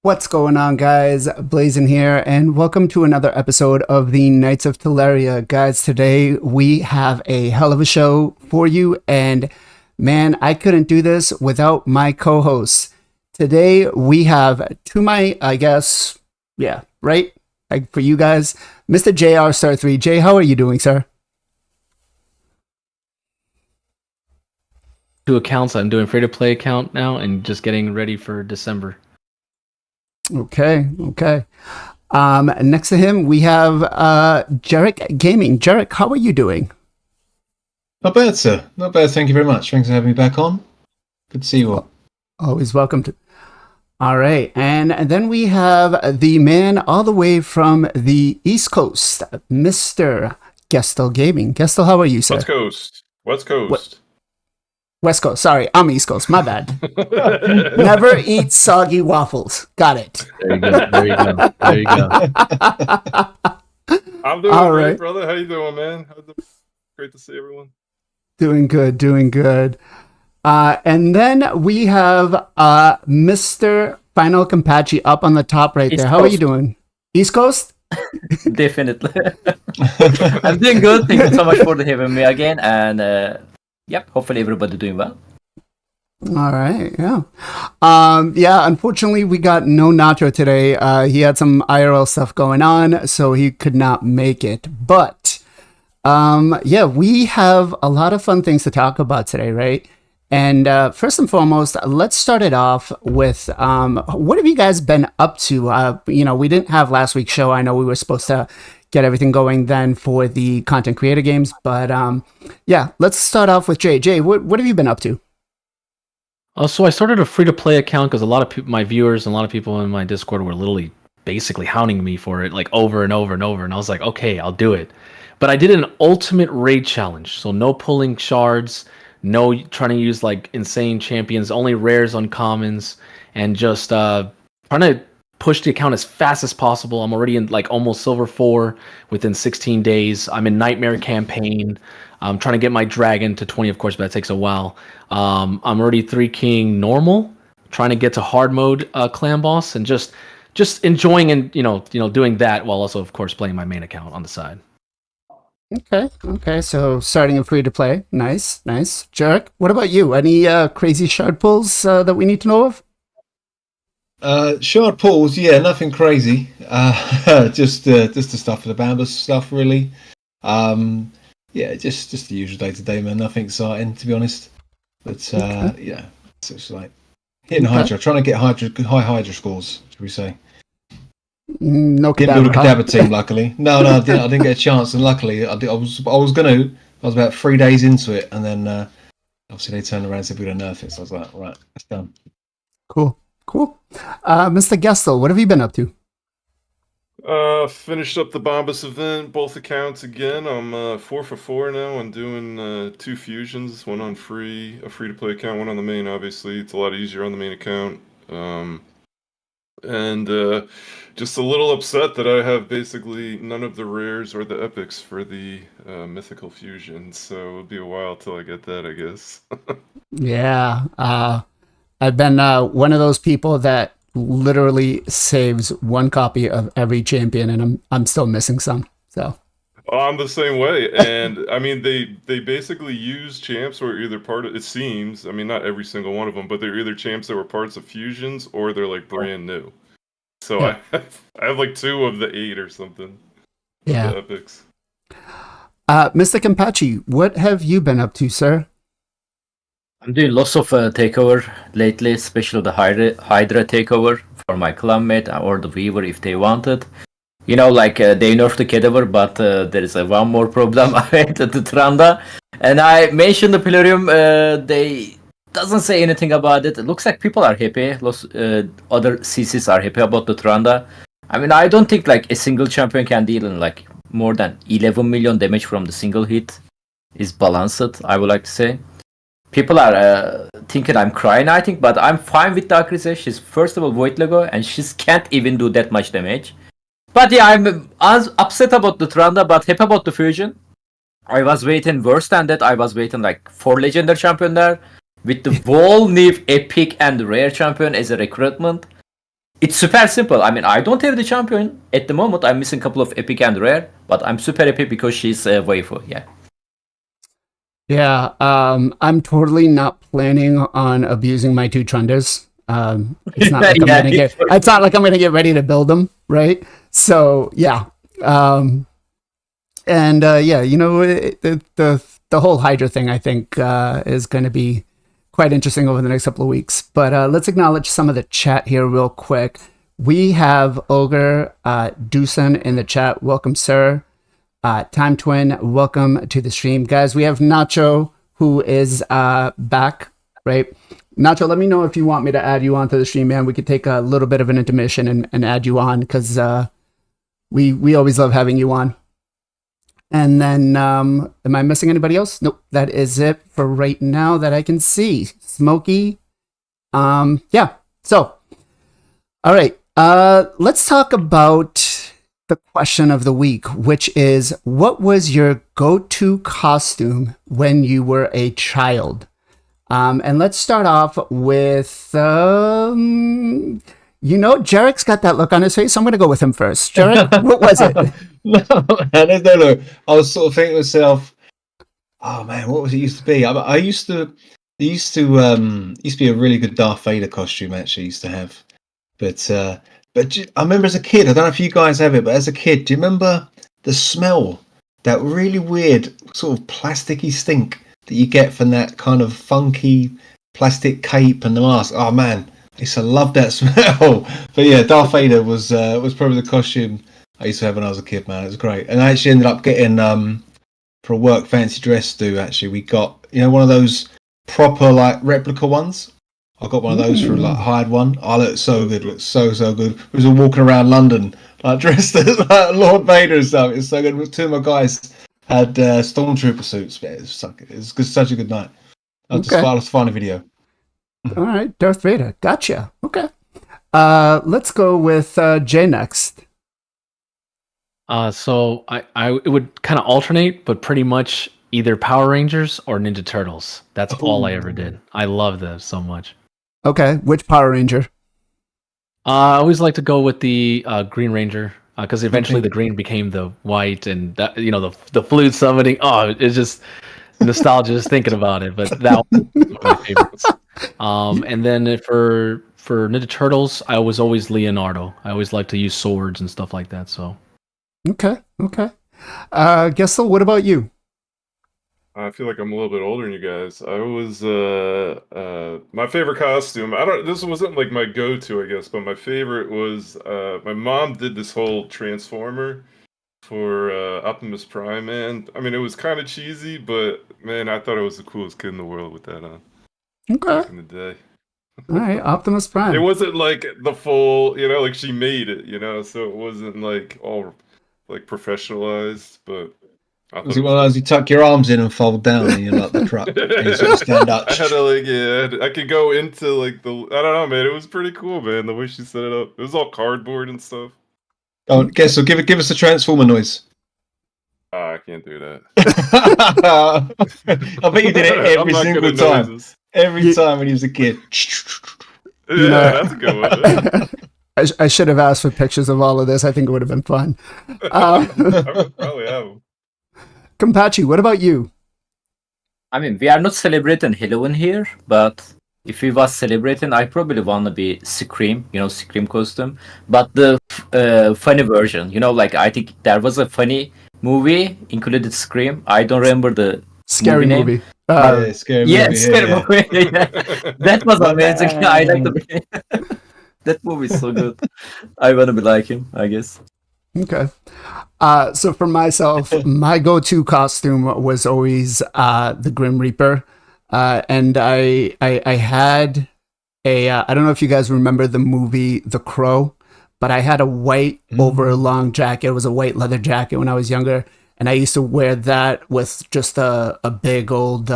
What's going on, guys? BLAZIN here, and welcome to another episode of the Knights of Teleria. Guys, today we have a hell of a show for you, and man, I couldn't do this without my co-hosts. Today we have to my, right? Like for you guys, Mr. JR Star 3. Jay, how are you doing, sir? Two accounts. I'm doing free-to-play account now and just getting ready for December. Okay. Next to him, we have Jarec Gaming. Jarec, how are you doing? Not bad, sir. Not bad. Thank you very much. Thanks for having me back on. Good to see you all. Always welcome to. All right. And then we have the man all the way from the East Coast, Mr. Gestal Gaming. Gestal, how are you, sir? West Coast. West Coast. Sorry, I'm East Coast. My bad. Never eat soggy waffles. Got it. There you go. I'm doing all great, right, brother. How you doing, man? Great to see everyone. Doing good. And then we have Mr. FinalKenpachi up on the top right East there. How Coast. are you doing? East Coast? Definitely. I'm doing good. Thank you so much for having me again. And hopefully everybody doing well. All right, yeah. Unfortunately, we got no Nacho today. He had some IRL stuff going on, so he could not make it. But, we have a lot of fun things to talk about today, right? And first and foremost, let's start it off with what have you guys been up to? We didn't have last week's show. I know we were supposed to get everything going then for the content creator games. But let's start off with Jay. Jay, what have you been up to? So I started a free-to-play account because a lot of people, my viewers and a lot of people in my Discord were literally basically hounding me for it like over and over and over. And I was like, okay, I'll do it. But I did an ultimate raid challenge. So no pulling shards, no trying to use like insane champions, only rares, uncommons, and just trying to push the account as fast as possible. I'm already in like almost silver 4 within 16 days. I'm in nightmare campaign. I'm trying to get my dragon to 20, of course, but that takes a while. I'm already 3 king normal, trying to get to hard mode clan boss, and just enjoying and doing that while also, of course, playing my main account on the side. Okay. So starting a free to play, nice. Jarec, what about you? Any crazy shard pulls that we need to know of? Shard pulls, nothing crazy. Just the stuff for the Bambus stuff, really. Just the usual day to day, man. Nothing exciting, to be honest. But it's just like hitting Hydra, trying to get high Hydra scores, should we say? No didn't build a Cadaver team, luckily. No, I didn't get a chance, and luckily I was about 3 days into it, and then obviously they turned around and said we're gonna nerf it. So I was like, right, it's done. Cool. Mr. Gestal, what have you been up to? Finished up the Bombus event, both accounts again. I'm 4 for 4 now. I'm doing 2 fusions, one on a free-to-play account, one on the main, obviously. It's a lot easier on the main account. And just a little upset that I have basically none of the rares or the epics for the mythical fusion. So it'll be a while till I get that, I guess. Yeah. I've been one of those people that literally saves 1 copy of every champion, and I'm still missing some. So I'm the same way, and I mean they basically use champs who are either part of. It seems, I mean, not every single one of them, but they're either champs that were parts of fusions or they're like brand new. So yeah. I have like 2 of the 8 or something. Yeah. The epics. Mr. Kenpachi, what have you been up to, sir? I'm doing lots of takeover lately, especially the Hydra takeover for my clanmate or the Weaver if they wanted. They nerfed the Cadaver, but there is one more problem I had at the Tranda. And I mentioned the Pilarium, they doesn't say anything about it. It looks like people are happy. Other CCs are happy about the Tranda. I mean, I don't think like a single champion can deal in like more than 11 million damage from the single hit is balanced, I would like to say. People are thinking I'm crying, I think, but I'm fine with the Akrise. She's first of all Void Lego, and she can't even do that much damage. But yeah, I'm upset about the Tranda, but happy about the fusion. I was waiting worse than that. I was waiting like 4 legendary champion there, with the whole new epic and rare champion as a recruitment. it's super simple. I mean, I don't have the champion at the moment. I'm missing a couple of epic and rare, but I'm super happy because she's a waifu. Yeah. Yeah, I'm totally not planning on abusing my two Trunders. It's not like it's not like I'm gonna get ready to build them, right? So yeah, yeah, you know, the whole Hydra thing I think is going to be quite interesting over the next couple of weeks. But let's acknowledge some of the chat here real quick. We have Ogre Doosan in the chat. Welcome, sir. Time Twin, welcome to the stream. Guys, we have Nacho, who is back, right? Nacho, let me know if you want me to add you onto the stream, man. We could take a little bit of an intermission and add you on, because we always love having you on. And then, am I missing anybody else? Nope, that is it for right now that I can see. Smokey. Yeah, so, all right. Let's talk about the question of the week, which is, what was your go-to costume when you were a child? And let's start off with, you know, Jarek's got that look on his face, so I'm going to go with him first. Jarec, what was it? No, man, no, look. I was sort of thinking to myself, oh man, what was it used to be? I used to be a really good Darth Vader costume, actually, used to have. But I remember as a kid, I don't know if you guys have it, but as a kid, do you remember the smell? That really weird sort of plasticky stink that you get from that kind of funky plastic cape and the mask. Oh man, I used to love that smell. But yeah, Darth Vader was probably the costume I used to have when I was a kid, man. It was great. And I actually ended up getting for a work fancy dress do, actually, we got, you know, one of those proper like replica ones. I got one of those for like hired one. Oh, it looked so good. Looked so good. We was all walking around London like dressed as like Lord Vader and stuff. It's so good. Two of my guys had stormtrooper suits. It was such a good night. I'll just find a video. All right, Darth Vader. Gotcha. Okay. Let's go with Jay next. So it would kind of alternate, but pretty much either Power Rangers or Ninja Turtles. That's all I ever did. I love them so much. Okay, which Power Ranger? I always like to go with the Green Ranger, because eventually the green became the white, and that, you know, the flute summoning. Oh, it's just nostalgia just thinking about it. But that was one of my favorites. And then for Ninja Turtles, I was always Leonardo. I always like to use swords and stuff like that. So. Okay. Gestal, what about you? I feel like I'm a little bit older than you guys. I was my favorite costume. This wasn't like my go-to, I guess, but my favorite was my mom did this whole Transformer for Optimus Prime, man. I mean, it was kind of cheesy, but man, I thought I was the coolest kid in the world with that on. Okay. Back in the day. All right, Optimus Prime. It wasn't like the full, you know, like she made it, you know, so it wasn't like all like professionalized, but was it one of those you tuck your arms in and fold down and you're like the truck and you sort of stand up? I had to I could go into like I don't know, man. It was pretty cool, man. The way she set it up, it was all cardboard and stuff. Oh, Gestal, give us a Transformer noise. I can't do that. I bet you did it every single time. Every time when he was a kid. Yeah, that's a good one. I should have asked for pictures of all of this. I think it would have been fun. I would probably have them. Kempachi, what about you? I mean, we are not celebrating Halloween here, but if we was celebrating, I probably want to be Scream, you know, Scream costume. But the funny version, you know, like I think there was a funny movie included Scream. I don't remember the scary movie. Scary movie. Yeah, scary movie. Yeah. That was amazing. I like the that movie is so good. I want to be like him, I guess. Okay. So for myself, my go-to costume was always the Grim Reaper. And I had I don't know if you guys remember the movie The Crow, but I had a white over a long jacket. It was a white leather jacket when I was younger. And I used to wear that with just a big old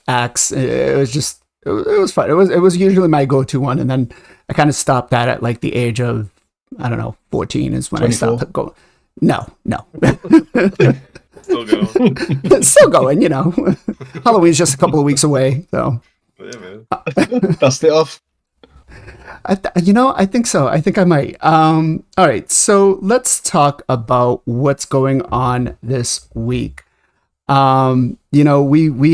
axe. It was fun. It was usually my go-to one. And then I kind of stopped that at like the age of, I don't know, 14 is when 24? I stopped going. No. Still going. Still going, you know. Halloween's just a couple of weeks away, so. Yeah, man. Dust it off. I think so. I think I might. All right, so let's talk about what's going on this week. We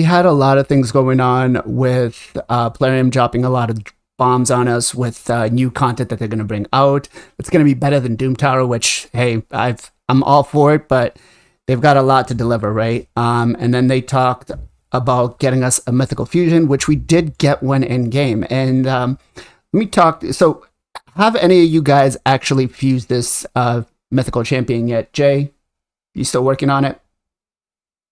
had a lot of things going on with Plarium dropping a lot of bombs on us with new content that they're going to bring out. It's going to be better than Doom Tower, which, hey, I'm all for it, but they've got a lot to deliver, right? And then they talked about getting us a mythical fusion, which we did get one in game. And let me talk. So, have any of you guys actually fused this mythical champion yet? Jay, you still working on it?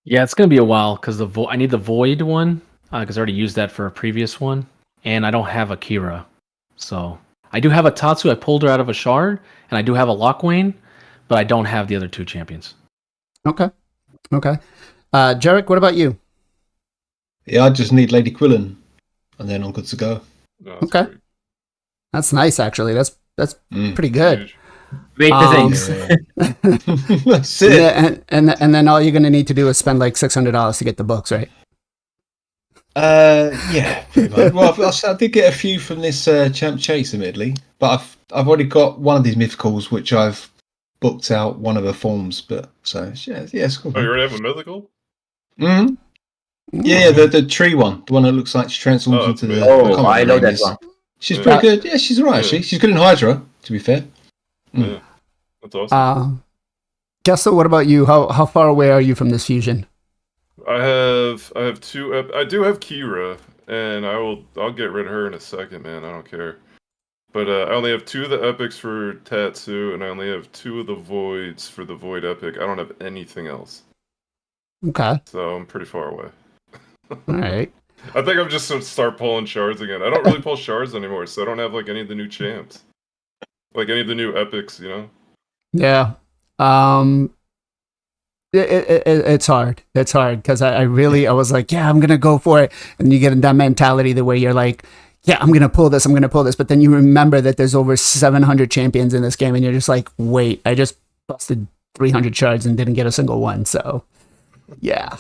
Yeah, it's gonna be a while because I need the Void one because I already used that for a previous one, and I don't have a Kira. So I do have a Tatsu. I pulled her out of a shard, and I do have a Lockwayne, but I don't have the other two champions. Okay. Jarec, what about you? Yeah, I just need Lady Quillen, and then I'm good to go. No, Okay. great. That's nice, actually. That's pretty good. Huge. Wait, the things. That's it. Yeah, and then all you're gonna need to do is spend like $600 to get the books, right? Yeah, pretty much. Well, I did get a few from this Champ Chase, admittedly, but I've already got one of these mythicals, which I've booked out one of the forms. But so yeah, it's cool. Oh, you already have a mythical? Mm-hmm. Yeah, the tree one, the one that looks like she transforms Oh, into the. yeah. can't Oh, remember I her know name that is. one. She's Yeah. pretty good. Yeah, she's alright. Actually, she's good in Hydra. To be fair. Yeah, that's awesome. Gestal, what about you? How far away are you from this fusion? I have two. I do have Kira, and I'll get rid of her in a second, man. I don't care. But I only have two of the epics for Tatsu, and I only have two of the voids for the void epic. I don't have anything else, Okay. so I'm pretty far away. All right. I think I'm just gonna start pulling shards again. I don't really pull shards anymore, so I don't have like any of the new champs, like any of the new epics, you know. Yeah. It's hard. It's hard because I was like, yeah, I'm gonna go for it, and you get in that mentality the way you're like, yeah, I'm gonna pull this, but then you remember that there's over 700 champions in this game, and you're just like, wait, I just busted 300 shards and didn't get a single one. So, yeah.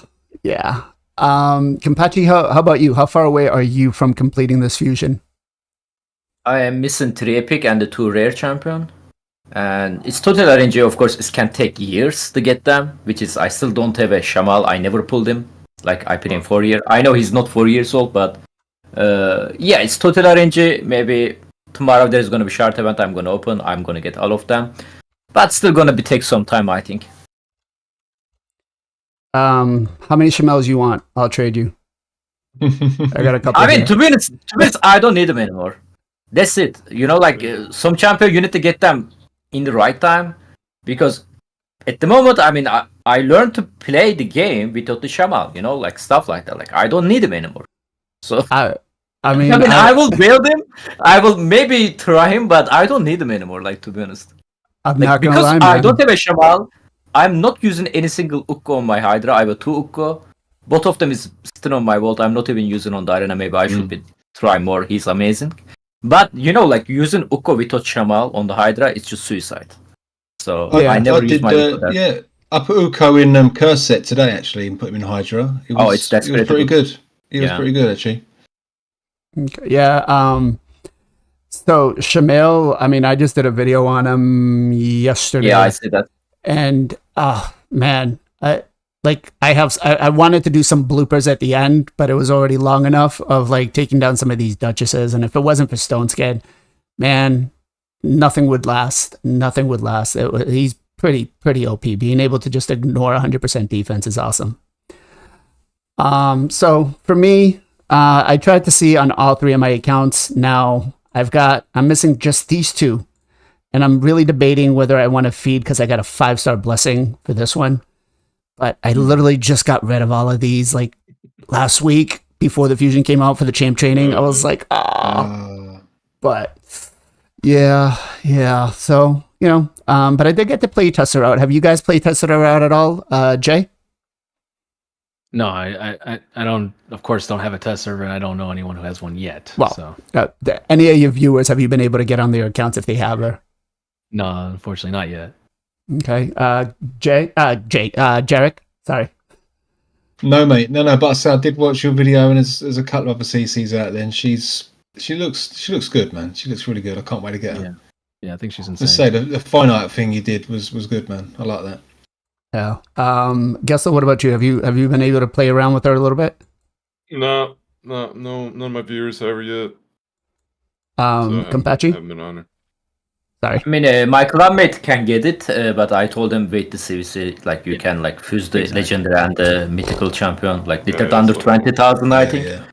Kenpachi, how about you? How far away are you from completing this fusion? I am missing 3 epic and the 2 rare champion. And it's total RNG, of course. It can take years to get them, which is I still don't have a Shamal. I never pulled him. Like I put in 4 years. I know he's not 4 years old, but yeah, it's total RNG. Maybe tomorrow there's gonna be shard event. I'm gonna open. I'm gonna get all of them, but still gonna take some time, I think. How many Shamels you want? I'll trade you. I got a couple. I mean, here. to be honest, I don't need them anymore. That's it. You know, like some champion, you need to get them in the right time, because at the moment, I mean, I learned to play the game without the Shamal. You know, like stuff like that. Like I don't need them anymore. So I I will build him. I will maybe try him, but I don't need him anymore. Like, to be honest, I'm like, not gonna because lie, man. I don't have a Shamal. I'm not using any single Ukko on my Hydra. I have a 2 Ukko. Both of them is still on my vault. I'm not even using on the arena. Maybe I should try more. He's amazing. But you know, like using Ukko without Shamal on the Hydra, it's just suicide. So I never use my Ukko there. Yeah, I put Ukko in Curse set today actually, and put him in Hydra. It was pretty good. He was pretty good actually. Okay, yeah. So Shamil, I mean, I just did a video on him yesterday. Yeah, I see that. And man, I wanted to do some bloopers at the end, but it was already long enough of like taking down some of these duchesses. And if it wasn't for Stone Skin, man, nothing would last. He's pretty OP. Being able to just ignore 100% defense is awesome. So for me, I tried to see on all 3 of my accounts. Now I'm missing just these 2. And I'm really debating whether I want to feed because I got a 5-star blessing for this one. But I literally just got rid of all of these like last week before the fusion came out for the champ training. I was like, but yeah. So, but I did get to play test her out. Have you guys play tested her out at all, Jay? No, I don't. Of course, don't have a test server, and I don't know anyone who has one yet. Well, so any of your viewers, have you been able to get on their accounts if they have her? no, unfortunately, not yet. Okay, Jarec, sorry. No, mate, no. But I did watch your video, and there's a couple of other CCs out there, and she's She looks good, man. She looks really good. I can't wait to get her. Yeah, I think she's Let's insane. say the finite thing you did was good, man. I like that. Yeah. Gestal, what about you? Have you been able to play around with her a little bit? No, none of my viewers have her yet. Kenpachi? Haven't been on her. Sorry. I mean, my clubmate can get it, but I told him wait the CVC. Like you can like fuse the legendary and the mythical champion. Like they did under 20,000, I think. Yeah.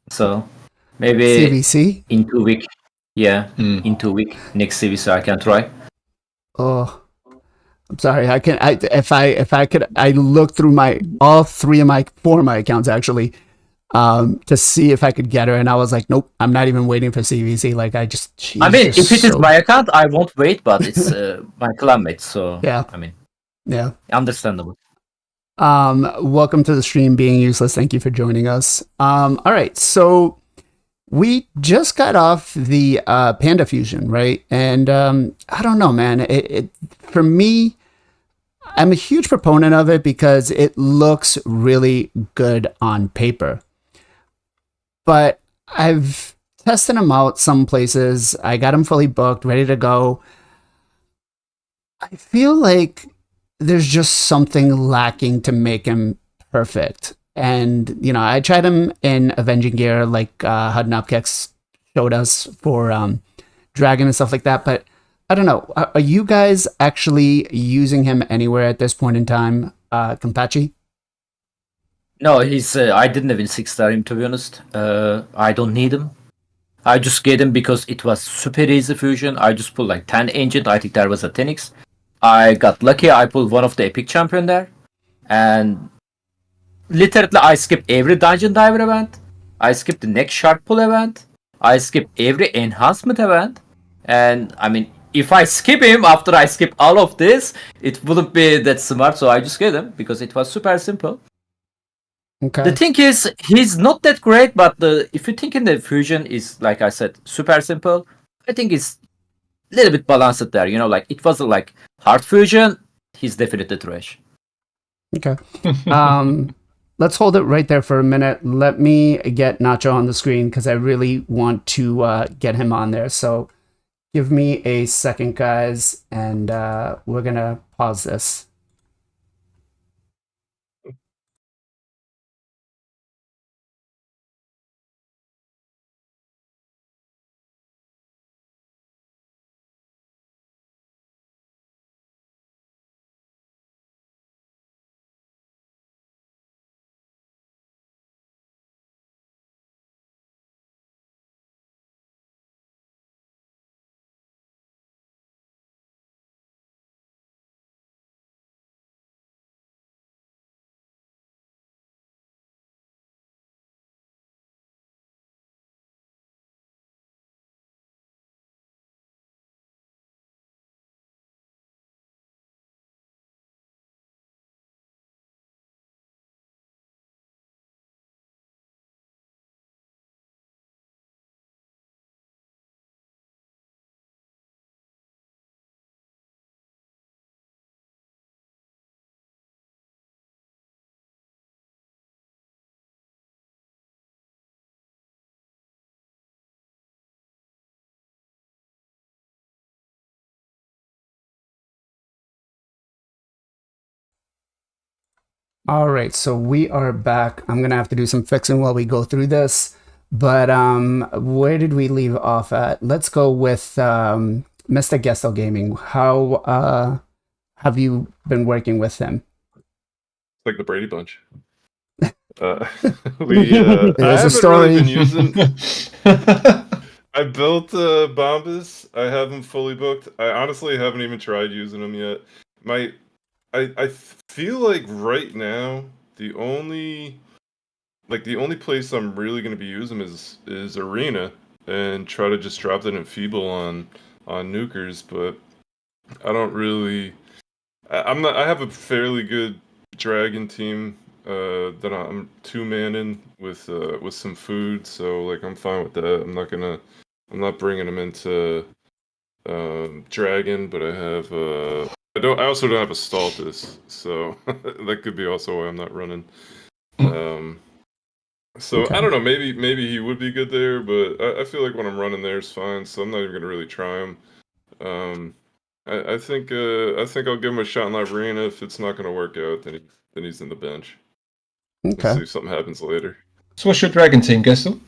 So maybe CVC? in 2 weeks. Yeah, in 2 weeks next CVC I can try. Oh, I'm sorry. If I could, I looked through all 4 of my accounts actually, to see if I could get her, and I was like, nope, I'm not even waiting for CVC. Like I mean, if it is my account, I won't wait, but it's my clubmate, so yeah. I mean, yeah, understandable. Welcome to the stream, Being Useless. Thank you for joining us. All right, so we just got off the Panda Fusion, right? And I don't know, man. It for me, I'm a huge proponent of it because it looks really good on paper. But I've tested them out some places. I got them fully booked, ready to go. I feel like there's just something lacking to make him perfect. And, you know, I tried him in Avenging Gear, like Hudnopkex showed us for Dragon and stuff like that. But I don't know. Are you guys actually using him anywhere at this point in time, Kenpachi? No, he's. I didn't even 6-star him, to be honest. I don't need him. I just get him because it was super easy fusion. I just pulled like 10 ancient. I think there was a 10x. I got lucky. I pulled one of the epic champion there, and literally I skipped every dungeon diver event. I skipped the next shark pull event. I skipped every enhancement event, and I mean, if I skip him after I skip all of this, it wouldn't be that smart. So I just get him because it was super simple. Okay. The thing is, he's not that great, but if you think in the fusion is, like I said, super simple, I think it's a little bit balanced there. You know, like it wasn't like hard fusion. He's definitely trash. Okay. Let's hold it right there for a minute. Let me get Nacho on the screen because I really want to get him on there. So give me a second, guys, and we're going to pause this. All right, so we are back. I'm gonna have to do some fixing while we go through this, but where did we leave off at? Let's go with Mr. Gestal Gaming. How have you been working with him? It's like the Brady Bunch. I haven't story. really been using. I built Bombas. I have them fully booked. I honestly haven't even tried using them yet. I feel like right now the only place I'm really going to be using is Arena and try to just drop that enfeeble on nukers, but I don't really. I have a fairly good dragon team that I'm 2-manning with some food, so like I'm fine with that. I'm not bringing them into dragon, but I also don't have a Stultus, so that could be also why I'm not running. So Okay. I don't know. Maybe he would be good there, but I feel like when I'm running there is fine. So I'm not even gonna really try him. I think I'll give him a shot in Live Arena. If it's not gonna work out, then he's in the bench. Let's Okay. see if something happens later. So what's your dragon team, Gestal?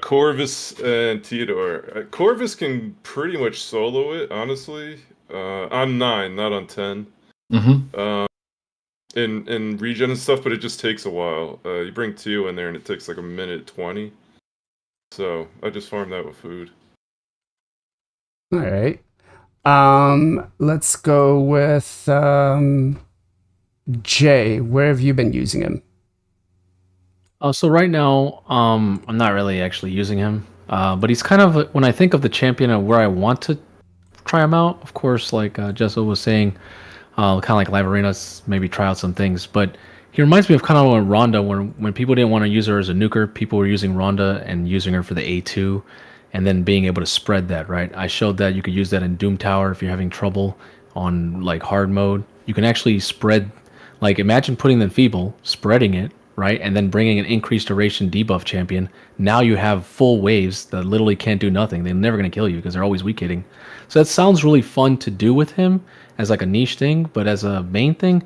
Corvus and Theodore. Corvus can pretty much solo it, honestly. On 9, not on 10. Mm-hmm. In regen and stuff, but it just takes a while. You bring Teo in there and it takes like a minute 20. So I just farm that with food. All right. Let's go with Jay. Where have you been using him? So right now, I'm not really actually using him. But he's kind of, when I think of the champion and where I want to try him out, of course, like Jessel was saying, kind of like Live Arenas, maybe try out some things. But he reminds me of kind of Rhonda, when people didn't want to use her as a nuker, people were using Rhonda and using her for the A2, and then being able to spread that, right? I showed that you could use that in Doom Tower if you're having trouble on like hard mode. You can actually spread, like imagine putting the Feeble, spreading it, right? And then bringing an increased duration debuff champion. Now you have full waves that literally can't do nothing. They're never going to kill you because they're always weak hitting. So that sounds really fun to do with him as like a niche thing, but as a main thing,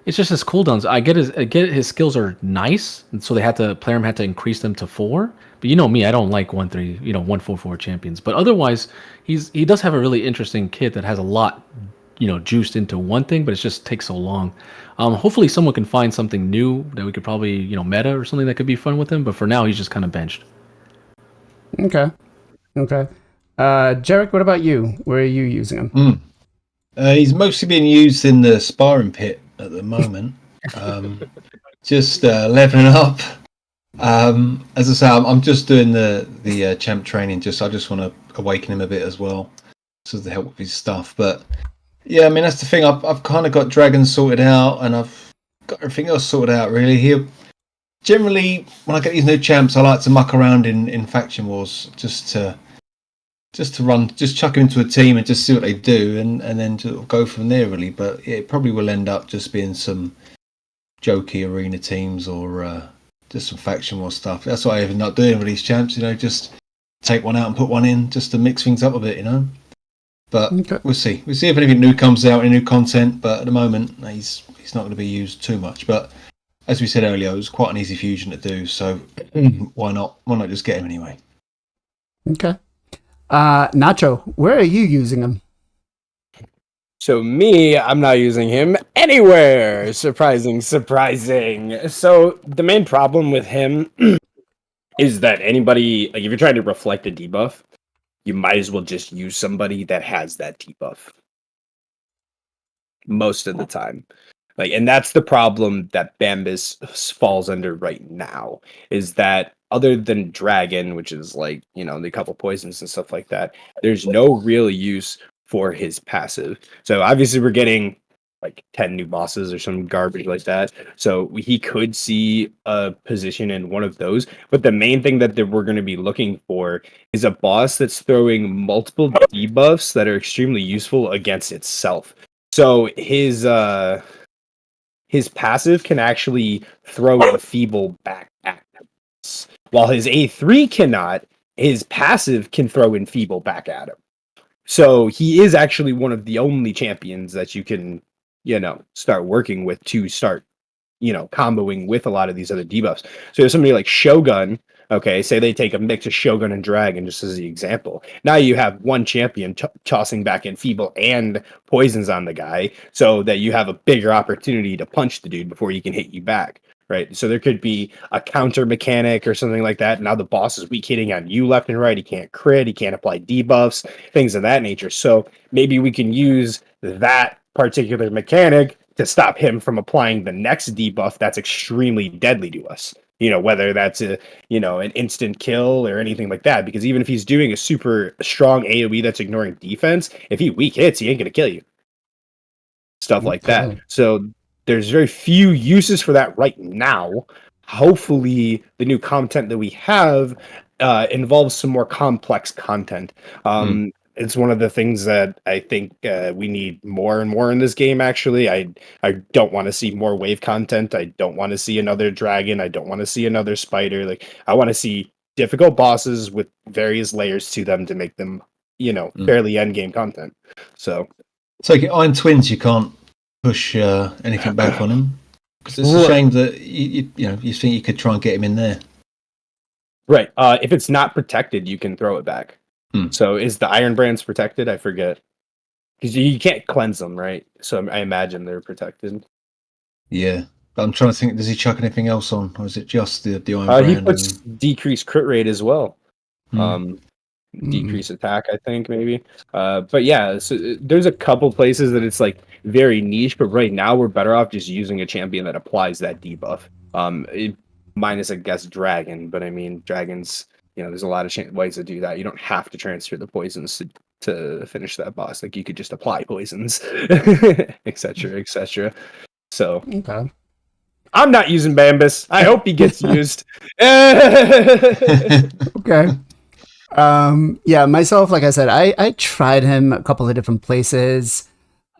it's just his cooldowns. I get his skills are nice, and so player had to increase them to 4. But you know me, I don't like 1-3, 1-4-4 champions. But otherwise, he does have a really interesting kit that has a lot, juiced into one thing, but it just takes so long. Hopefully someone can find something new that we could probably, meta or something that could be fun with him. But for now, he's just kind of benched. Okay. Jarec, what about you? Where are you using him? He's mostly being used in the sparring pit at the moment. Just leveling up. As I say, I'm just doing the champ training. I just want to awaken him a bit as well, so to help with his stuff. But yeah, I mean that's the thing. I've kind of got dragons sorted out, and I've got everything else sorted out. Really, here generally when I get these new champs, I like to muck around in faction wars just to chuck them into a team and just see what they do, and then just go from there really. But yeah, it probably will end up just being some jokey arena teams or just some faction war stuff. That's what I end up doing with these champs, just take one out and put one in just to mix things up a bit, But Okay. we'll see if anything new comes out, any new content. But at the moment, he's not going to be used too much. But as we said earlier, it was quite an easy fusion to do, so why not just get him anyway? Okay. Nacho, where are you using him? So me, I'm not using him anywhere. Surprising. So the main problem with him is that anybody, like if you're trying to reflect a debuff, you might as well just use somebody that has that debuff. Most of the time. And that's the problem that Bambus falls under right now, is that other than Dragon, which is the couple poisons and stuff like that, there's no real use for his passive. So obviously we're getting 10 new bosses or some garbage like that. So he could see a position in one of those. But the main thing that we're going to be looking for is a boss that's throwing multiple debuffs that are extremely useful against itself. So his passive can actually throw a Feeble back at us. While his A3 cannot, his passive can throw in Feeble back at him. So he is actually one of the only champions that you can, start working with to start, comboing with a lot of these other debuffs. So if somebody like Shogun, okay, say they take a mix of Shogun and Dragon, just as the example. Now you have one champion tossing back in Feeble and poisons on the guy, so that you have a bigger opportunity to punch the dude before he can hit you back. Right, so there could be a counter mechanic or something like that. Now the boss is weak hitting on you left and right. He can't crit. He can't apply debuffs, things of that nature. So maybe we can use that particular mechanic to stop him from applying the next debuff that's extremely deadly to us. Whether that's an instant kill or anything like that. Because even if he's doing a super strong AoE that's ignoring defense, if he weak hits, he ain't gonna kill you. Stuff like that. So there's very few uses for that right now. Hopefully, the new content that we have involves some more complex content. It's one of the things that I think we need more and more in this game. Actually, I don't want to see more wave content. I don't want to see another dragon. I don't want to see another spider. Like I want to see difficult bosses with various layers to them to make them, fairly end game content. So Iron Twins, you can't push anything back on him because it's a shame that you think you could try and get him in there. right, if it's not protected, you can throw it back. So is the Iron Brands protected? I forget. Because you can't cleanse them, right? So I imagine they're protected. Yeah. But I'm trying to think, does he chuck anything else on? Or is it just the Iron Brand? He puts decreased crit rate as well. Decrease attack, I think, maybe. But yeah, so there's a couple places that it's like very niche, but right now we're better off just using a champion that applies that debuff. Minus, I guess, Dragon. But I mean, Dragons... there's a lot of ways to do that. You don't have to transfer the poisons to finish that boss. Like you could just apply poisons, etc., etc. So Okay. I'm not using Bambus. I hope he gets used. Okay. Yeah, myself, like I said, I tried him a couple of different places.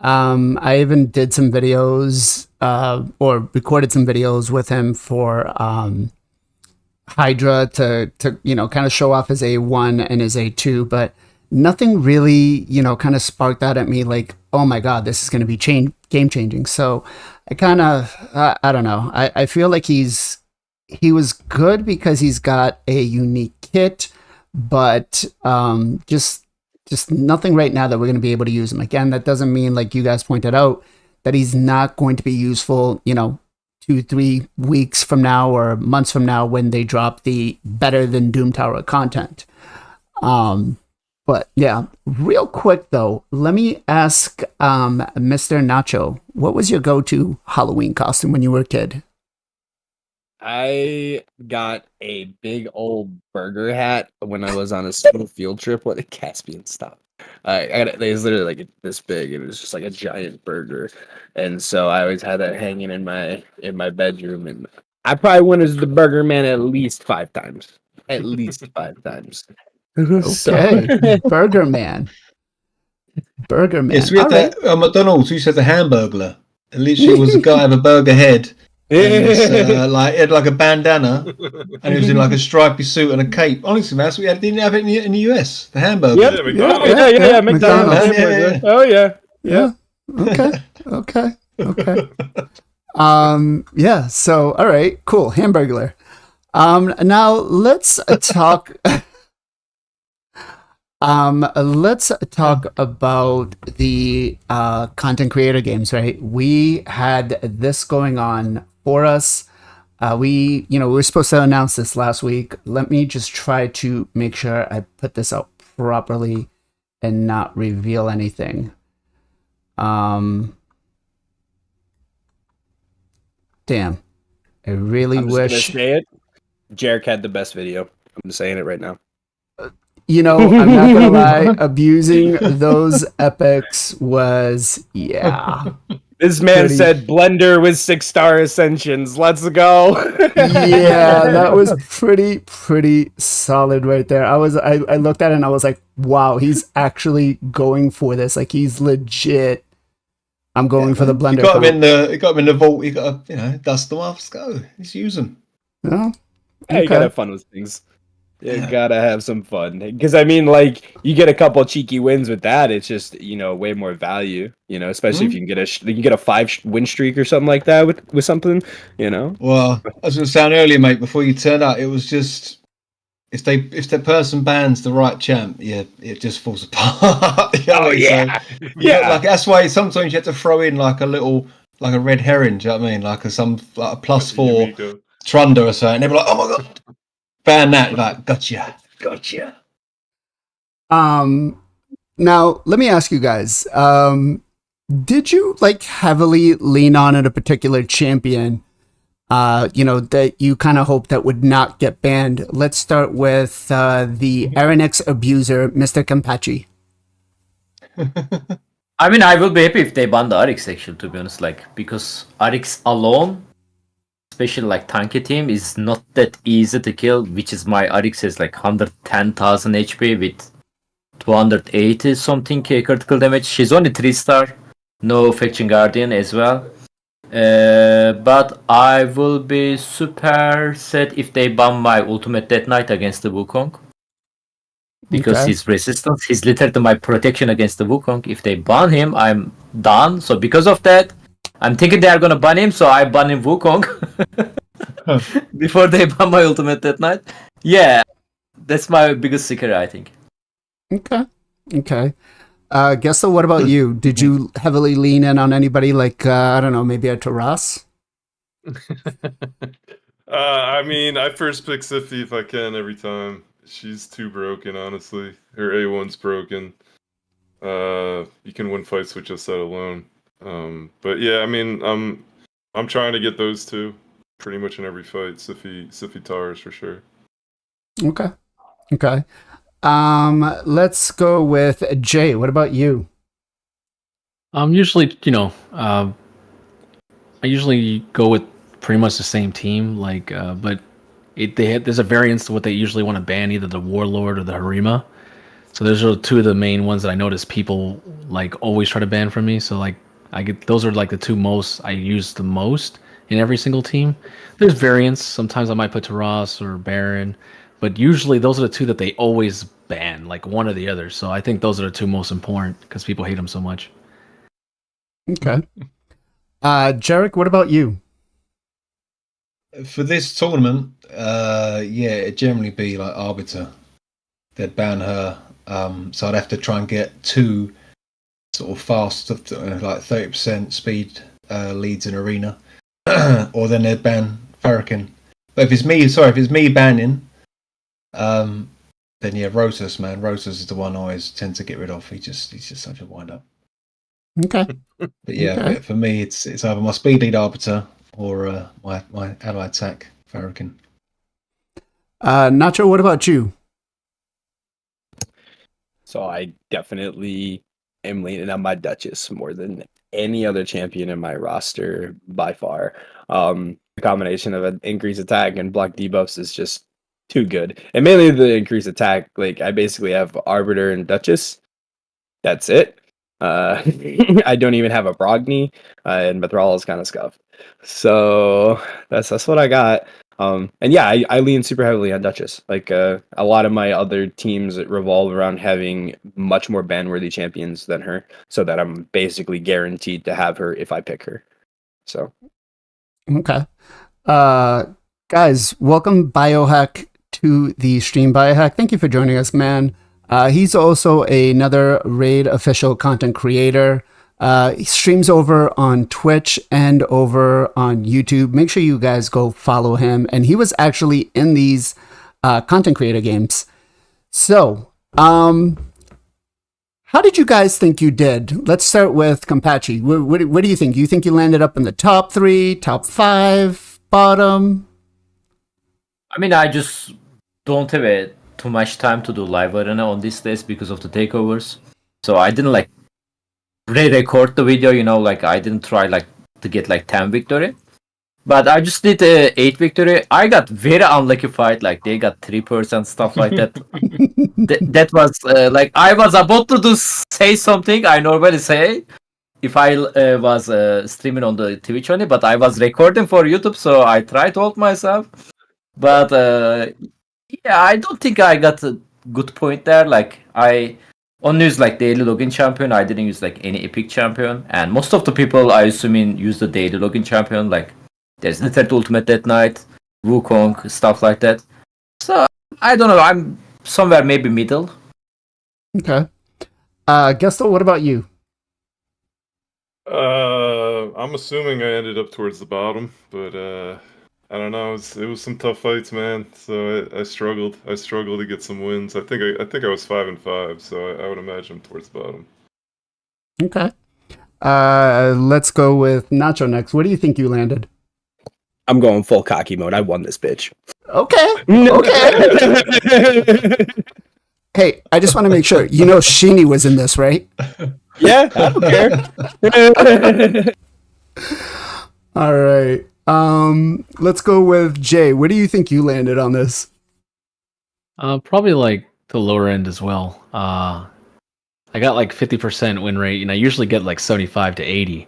I even did some videos, or recorded some videos with him for Hydra to kind of show off his A1 and his A2, but nothing really, kind of sparked that at me like, oh my God, this is going to be game changing. So I kind of, I don't know. I feel like he was good because he's got a unique kit, but just nothing right now that we're going to be able to use him. Again, that doesn't mean, like you guys pointed out, that he's not going to be useful, 2-3 weeks from now or months from now when they drop the better than Doom Tower content. But yeah, real quick though, let me ask Mr. Nacho, what was your go-to Halloween costume when you were a kid? I got a big old burger hat when I was on a school field trip. What a Caspian stop. It was literally like this big. It was just like a giant burger, and so I always had that hanging in my bedroom. And I probably went as the Burger Man at least 5 times. At least 5 times. Okay, Burger Man. Burger Man. Yes, we had that McDonald's. We used to have the Hamburglar. It literally was a guy with a burger head. And he had like a bandana, and he was in like a stripy suit and a cape. Honestly, man, so didn't have it in the US. The hamburger. Yep. McDonald's. Yeah, McDonald's. Yeah. Oh yeah. Okay. Yeah. So, all right, cool. Hamburglar. Now let's talk. Let's talk about the content creator games, right? We had this going on for us. We were supposed to announce this last week. Let me just try to make sure I put this out properly and not reveal anything. Damn. I really wish. Say it. Jarec had the best video. I'm saying it right now. I'm not gonna lie, abusing those epics was, This man said Blender with 6-star ascensions. Let's go. Yeah, that was pretty solid right there. I looked at it and I was like, wow, he's actually going for this. Like he's legit. I'm going for the Blender. You got him in the vault. You got to dust them off. Let's go. Let's use them. Yeah. Hey, you gotta have fun with things. You gotta have some fun, because I mean, like, you get a couple cheeky wins with that. It's just way more value. Especially if you can get a 5 win streak or something like that with something. Well, I was going to say earlier, mate. Before you turned up, it was just if the person bans the right champ, it just falls apart. Yeah. Like that's why sometimes you have to throw in like a red herring. Do you know what I mean? Like a +4 Trunda or something. And they'll be like, oh my god. Ban that, like, gotcha. Now let me ask you guys, did you like heavily lean on a particular champion, that you kind of hope that would not get banned? Let's start with the Aranix abuser, Mr. Kenpachi. I mean, I will be happy if they ban the Arix, actually, to be honest, because Arix alone, especially like tanky team, is not that easy to kill, which is my Arix has like 110,000 HP with 280 something critical damage. She's only 3-star, no Faction Guardian as well. But I will be super sad if they ban my ultimate Death Knight against the Wukong. Because Okay. his resistance, he's literally my protection against the Wukong. If they ban him, I'm done. So because of that, I'm thinking they are gonna ban him, so I ban him Wukong before they ban my ultimate Death Knight. Yeah, that's my biggest secret, I think. Okay. Okay. Gestal, what about you? Did you heavily lean in on anybody like, I don't know, maybe a Taras? I mean, I first pick Sifty if I can every time. She's too broken, honestly. Her A1's broken. You can win fights with just that alone. But yeah, I mean, I'm trying to get those two pretty much in every fight. Sifty Tars for sure. Okay. Okay. Let's go with Jay. What about you? Usually, I usually go with pretty much the same team, but there's a variance to what they usually want to ban, either the Warlord or the Harima. So those are two of the main ones that I notice people like always try to ban from me. So like those are like the two most I use the most in every single team. There's variants. Sometimes I might put Taras or Baron, but usually those are the two that they always ban, like one or the other. So I think those are the two most important because people hate them so much. Okay. Jarec, what about you? For this tournament, it'd generally be like Arbiter. They'd ban her, so I'd have to try and get two sort of fast, like 30% speed leads in arena, or then they'd ban Farrakhan. But if it's me banning, then yeah, Rosas, man, Rosas is the one I always tend to get rid of. He's just such a wind up. Okay. But yeah, Okay. for me, it's either my speed lead Arbiter or my ally attack Farrakhan. Nacho, what about you? So I definitely am leaning on my Duchess more than any other champion in my roster by far. The combination of an increased attack and block debuffs is just too good. And mainly the increased attack, like I basically have Arbiter and Duchess. That's it. I don't even have a Brogni, and Mithral is kind of scuffed. So that's what I got. And yeah, I lean super heavily on Duchess. Like a lot of my other teams revolve around having much more ban-worthy champions than her, so that I'm basically guaranteed to have her if I pick her. So Okay. Guys, welcome Biohack to the stream. Biohack, thank you for joining us, man. He's also another Raid official content creator. He streams over on Twitch and over on YouTube. Make sure you guys go follow him. And he was actually in these content creator games. So, how did you guys think you did? Let's start with Kempachi. What do you think? Do you think you landed up in the top 3, top 5, bottom? I mean, I just don't have too much time to do live arena on these days because of the takeovers. So I didn't re-record the video, I didn't try to get 10 victory. But I just did 8 victory. I got very unlucky fight, they got 3% stuff like that. That was I was about to say something I normally say if I was streaming on the Twitch only, but I was recording for YouTube, so I tried to hold myself. But yeah, I don't think I got a good point there. I only use daily login champion. I didn't use any epic champion, and most of the people I assuming use the daily login champion. There's the third ultimate Death Knight, Wukong, stuff like that. So I don't know. I'm somewhere maybe middle. Okay. Gestal, what about you? I'm assuming I ended up towards the bottom, but I don't know. It was some tough fights, man. So I struggled. I struggled to get some wins. I think I was 5-5, so I would imagine towards the bottom. Okay. Let's go with Nacho next. What do you think you landed? I'm going full cocky mode. I won this bitch. Okay. Okay. Hey, I just want to make sure. Sheeny was in this, right? Yeah, I don't care. All right. Let's go with Jay. What do you think you landed on this? Probably the lower end as well. I got like 50% win rate, and I usually get like 75 to 80.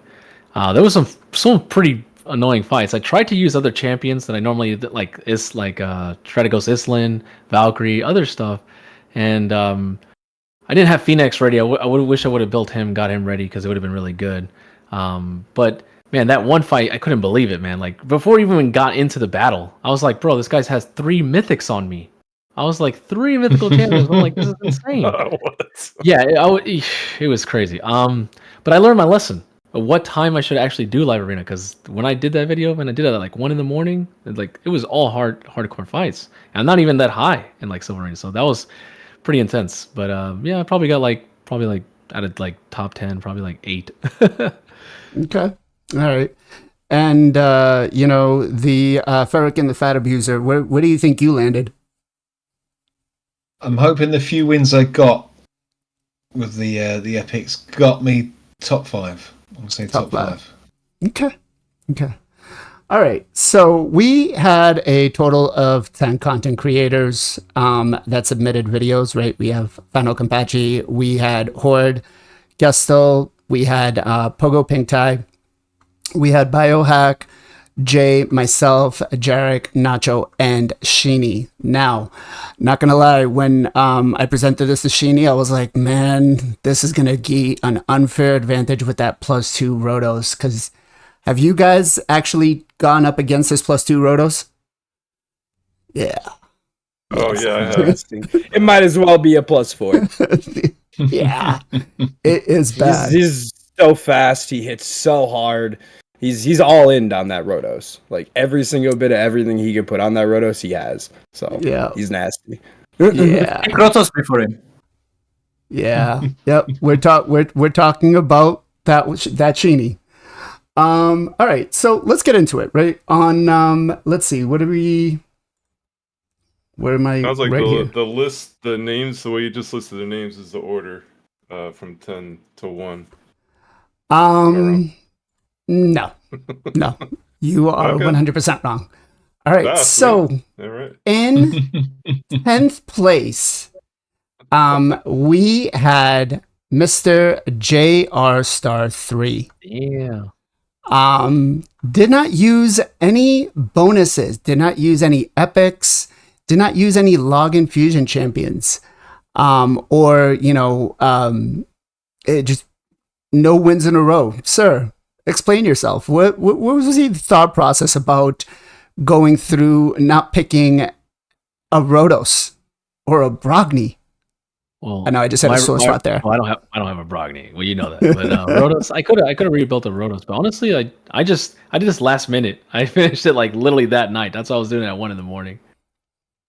There was some pretty annoying fights. I tried to use other champions that I normally like, Strategos Islin, Valkyrie, other stuff, and I didn't have Phoenix ready. I wish I would have built him, got him ready, because it would have been really good. But man, that one fight, I couldn't believe it, man. Like, before we even got into the battle, I was like, bro, this guy has 3 mythics on me. I was like, 3 mythical champions. I'm like, this is insane. What? Yeah, it was crazy. But I learned my lesson of what time I should actually do live arena, because when I did that video, and I did it at like 1 a.m, it was all hardcore fights. And I'm not even that high in like silver arena, so that was pretty intense. But yeah, I probably got probably out of like top 10, probably like 8. Okay. All right. And the Ferric and the Fat Abuser, where do you think you landed? I'm hoping the few wins I got with the epics got me top 5. I'm gonna say top 5. Okay. All right. So we had a total of 10 content creators that submitted videos, right? We have FinalKenpachi, we had Horde, Gestal, we had Pogo Pink Tie, we had Biohack, Jay, myself, Jarec, Nacho, and Sheeny. Now, not gonna lie, when I presented this to Sheeny, I was like, man, this is gonna be an unfair advantage with that +2 Rotos. Because have you guys actually gone up against this +2 Rotos? Yeah. Oh yeah, I have. It might as well be a +4. Yeah, it is bad. He's so fast. He hits so hard. He's all in on that Rotos. Like, every single bit of everything he can put on that Rotos, he has. So yeah, he's nasty. Yeah, Rotos before him. yeah, yep. We're talking about that Sheeny. All right, so let's get into it. Right on. Let's see. Where am I? Sounds like right the list, the names, the way you just listed the names is the order from 10 to 1. No, you are Okay. 100% wrong. All right, Ah, so All right. in 10th place, we had Mr. JR Star 3. Yeah. Did not use any bonuses, did not use any epics, did not use any login fusion champions, or it just no wins in a row. Sir, explain yourself. What was the thought process about going through not picking a Rotos or a Brogni? Well, I know I just had a sore spot there. Well, I don't have a Brogni. Well, you know that. But Rotos, I could have rebuilt a Rotos, but honestly, I did this last minute. I finished it like literally that night. That's what I was doing at 1 a.m.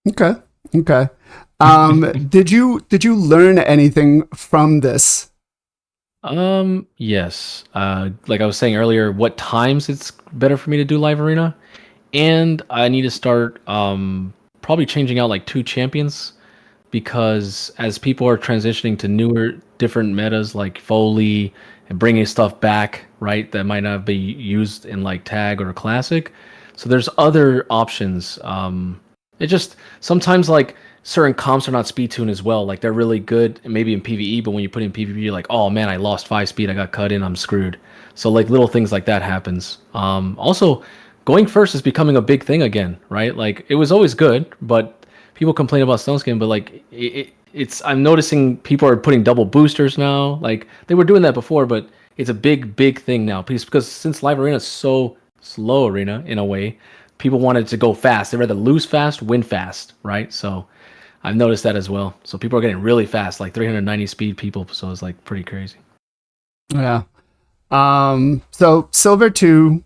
Okay. Did you learn anything from this? Yes. Like I was saying earlier, what times it's better for me to do live arena, and I need to start probably changing out like 2 champions, because as people are transitioning to newer, different metas like Foley and bringing stuff back, right, that might not be used in like tag or classic. So there's other options. It just sometimes like certain comps are not speed tuned as well. Like they're really good maybe in PvE, but when you put in PvP, you're like, oh man, I lost 5 speed, I got cut in, I'm screwed. So like little things like that happens. Also, going first is becoming a big thing again, right? Like it was always good, but people complain about stone skin, but like it's I'm noticing people are putting double boosters now. Like they were doing that before, but it's a big thing now. Because since live arena is so slow arena in a way, people wanted to go fast. They'd rather lose fast, win fast, right? So I've noticed that as well. So people are getting really fast, like 390 speed people. So it's like pretty crazy. Yeah. So Silver 2,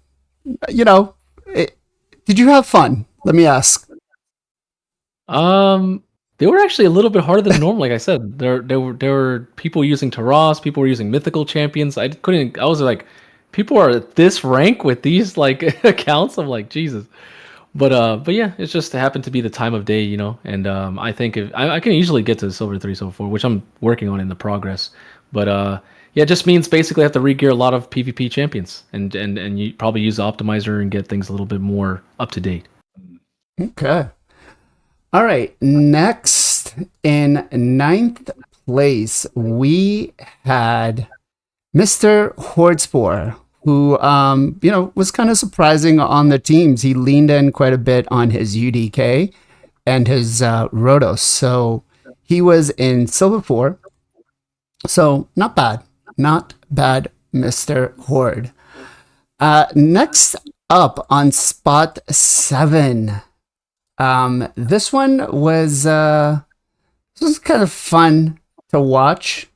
did you have fun? Let me ask. They were actually a little bit harder than normal. Like I said, there were people using Taras, people were using mythical champions. I was like, people are at this rank with these like accounts. I'm like, Jesus. But yeah, it's just happened to be the time of day, and I think I can easily get to Silver 3, Silver 4, which I'm working on in the progress. But yeah, it just means basically I have to re-gear a lot of PvP champions and you probably use the optimizer and get things a little bit more up to date. Okay. All right. Next in ninth place, we had Mr. Hordspor, who, was kind of surprising on the teams. He leaned in quite a bit on his UDK and his Rotos. So he was in Silver 4. So not bad. Not bad, Mr. Horde. Next up on spot 7. This one was kind of fun to watch.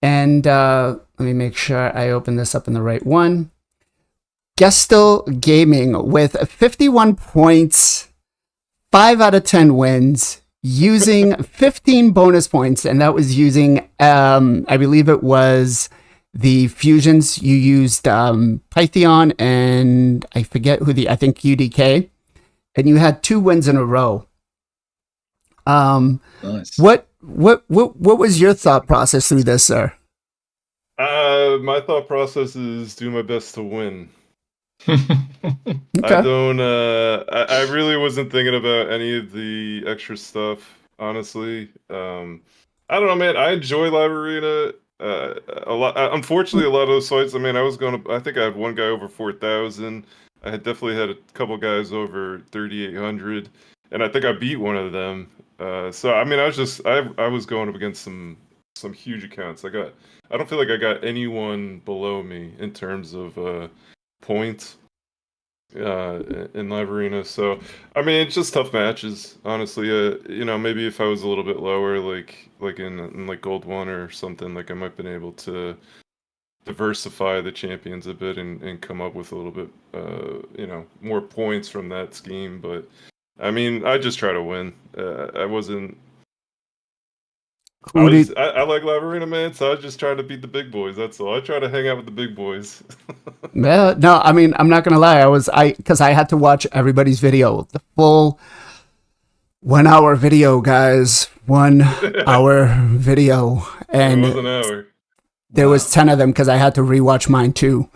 And let me make sure I open this up in the right one. Gestal Gaming with 51 points, 5 out of 10 wins, using 15 bonus points, and that was using, I believe it was the fusions. You used Python and I forget I think UDK, and you had 2 wins in a row. Nice. What was your thought process through this, sir? My thought process is do my best to win. Okay. I don't. I really wasn't thinking about any of the extra stuff. Honestly, I don't know, man. I enjoy Live Arena a lot. Unfortunately, a lot of those fights. I mean, I think I had one guy over 4,000. I had definitely had a couple guys over 3,800, and I think I beat one of them. So I mean, I was going up against some huge accounts. I don't feel like I got anyone below me in terms of points in Live Arena. So I mean, it's just tough matches, honestly. Maybe if I was a little bit lower, like in like Gold 1 or something, like I might have been able to diversify the champions a bit and come up with a little bit more points from that scheme. But I mean, I just try to win. I wasn't. I like Live Arena, man, so I just try to beat the big boys. That's all. I try to hang out with the big boys. Yeah, no, I mean, I'm not gonna lie. Because I had to watch everybody's video, the full 1 hour video, guys. 1 hour video, and It was an hour. there was 10 of them because I had to rewatch mine too.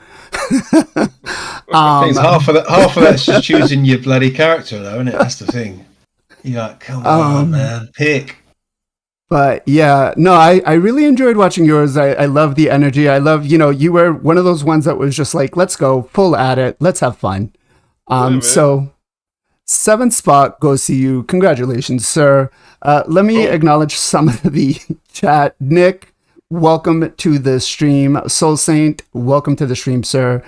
Half of that's just choosing your bloody character, though, isn't it? That's the thing. You're like, come on, man, pick. But yeah, no, I really enjoyed watching yours. I love the energy. I love, you were one of those ones that was just like, let's go full at it. Let's have fun. So 7th spot goes to you. Congratulations, sir. Let me acknowledge some of the chat. Nick, welcome to the stream. Soul Saint, welcome to the stream, sir.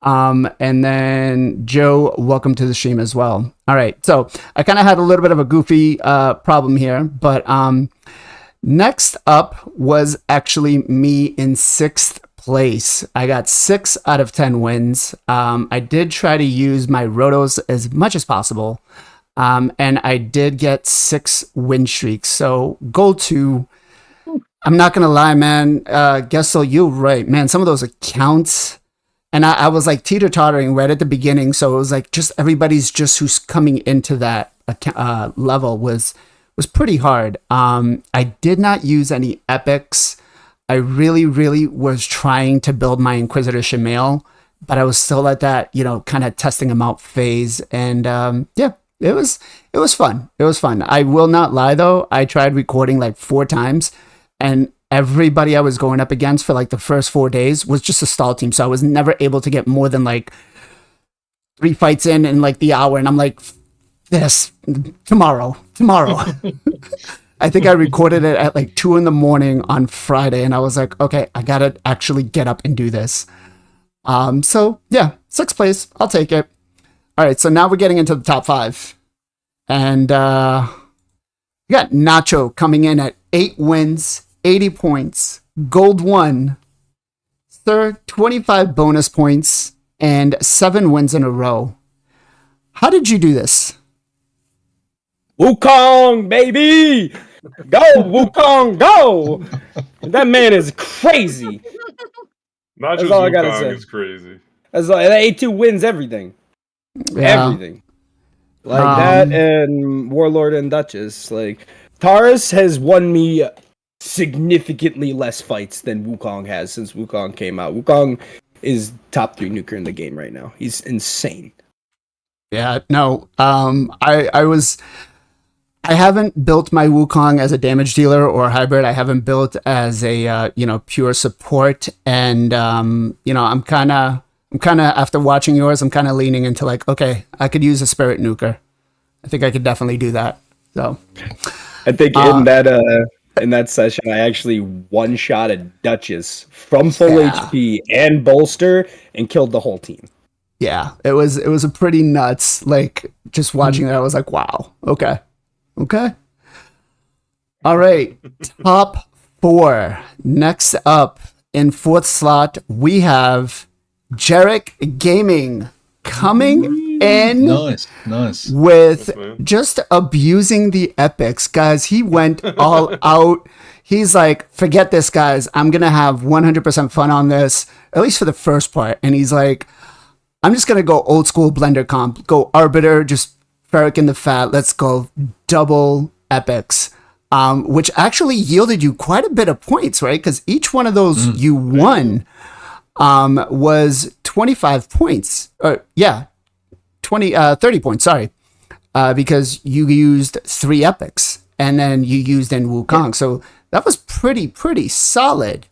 And then Joe, welcome to the stream as well. All right. So I kind of had a little bit of a goofy problem here, but next up was actually me in 6th place. I got 6 out of 10 wins. I did try to use my Rotos as much as possible. And I did get 6 win streaks. So Gold 2, I'm not going to lie, man. Gestal, you're right, man. Some of those accounts, and I was like teeter-tottering right at the beginning. So it was like just everybody's just who's coming into that level was pretty hard. I did not use any epics. I really, really was trying to build my Inquisitor Shamail, but I was still at that, kind of testing them out phase. And yeah, it was fun. It was fun. I will not lie though. I tried recording like 4 times, and everybody I was going up against for like the first 4 days was just a stall team. So I was never able to get more than like 3 fights in like the hour. And I'm like, this tomorrow. I think I recorded it at like 2 a.m. on Friday. And I was like, okay, I got to actually get up and do this. So yeah, 6th place. I'll take it. All right. So now we're getting into the top 5. And we got Nacho coming in at 8 wins, 80 points, Gold 1, sir, 25 bonus points, and 7 wins in a row. How did you do this? Wukong, baby! Go, Wukong, go! That man is crazy. Not That's just all I gotta Wukong say. is crazy. That's like, that A2 wins everything. Yeah. Everything. Like that and Warlord and Duchess. Like, Taurus has won me significantly less fights than Wukong has since Wukong came out. Wukong is top 3 nuker in the game right now. He's insane. Yeah, no. I I haven't built my Wukong as a damage dealer or hybrid. I haven't built as a pure support, and I'm kind of after watching yours, I'm kind of leaning into like, okay, I could use a spirit nuker. I think I could definitely do that. So I think in that session, I actually one-shot a Duchess from full HP and bolster and killed the whole team. Yeah, it was a pretty nuts. Like just watching that, I was like, wow, okay. All right, top 4. Next up in 4th slot, we have Jarec Gaming coming in. Nice. With just abusing the epics, guys. He went all out. He's like, forget this, guys. I'm gonna have 100% fun on this, at least for the first part. And he's like, I'm just gonna go old school blender comp, go arbiter, just Ferric in the fat. Let's go double epics, which actually yielded you quite a bit of points, right? Because each one of those you won was 25 points. 30 points, sorry. Because you used 3 epics and then you used in Wukong. So that was pretty solid.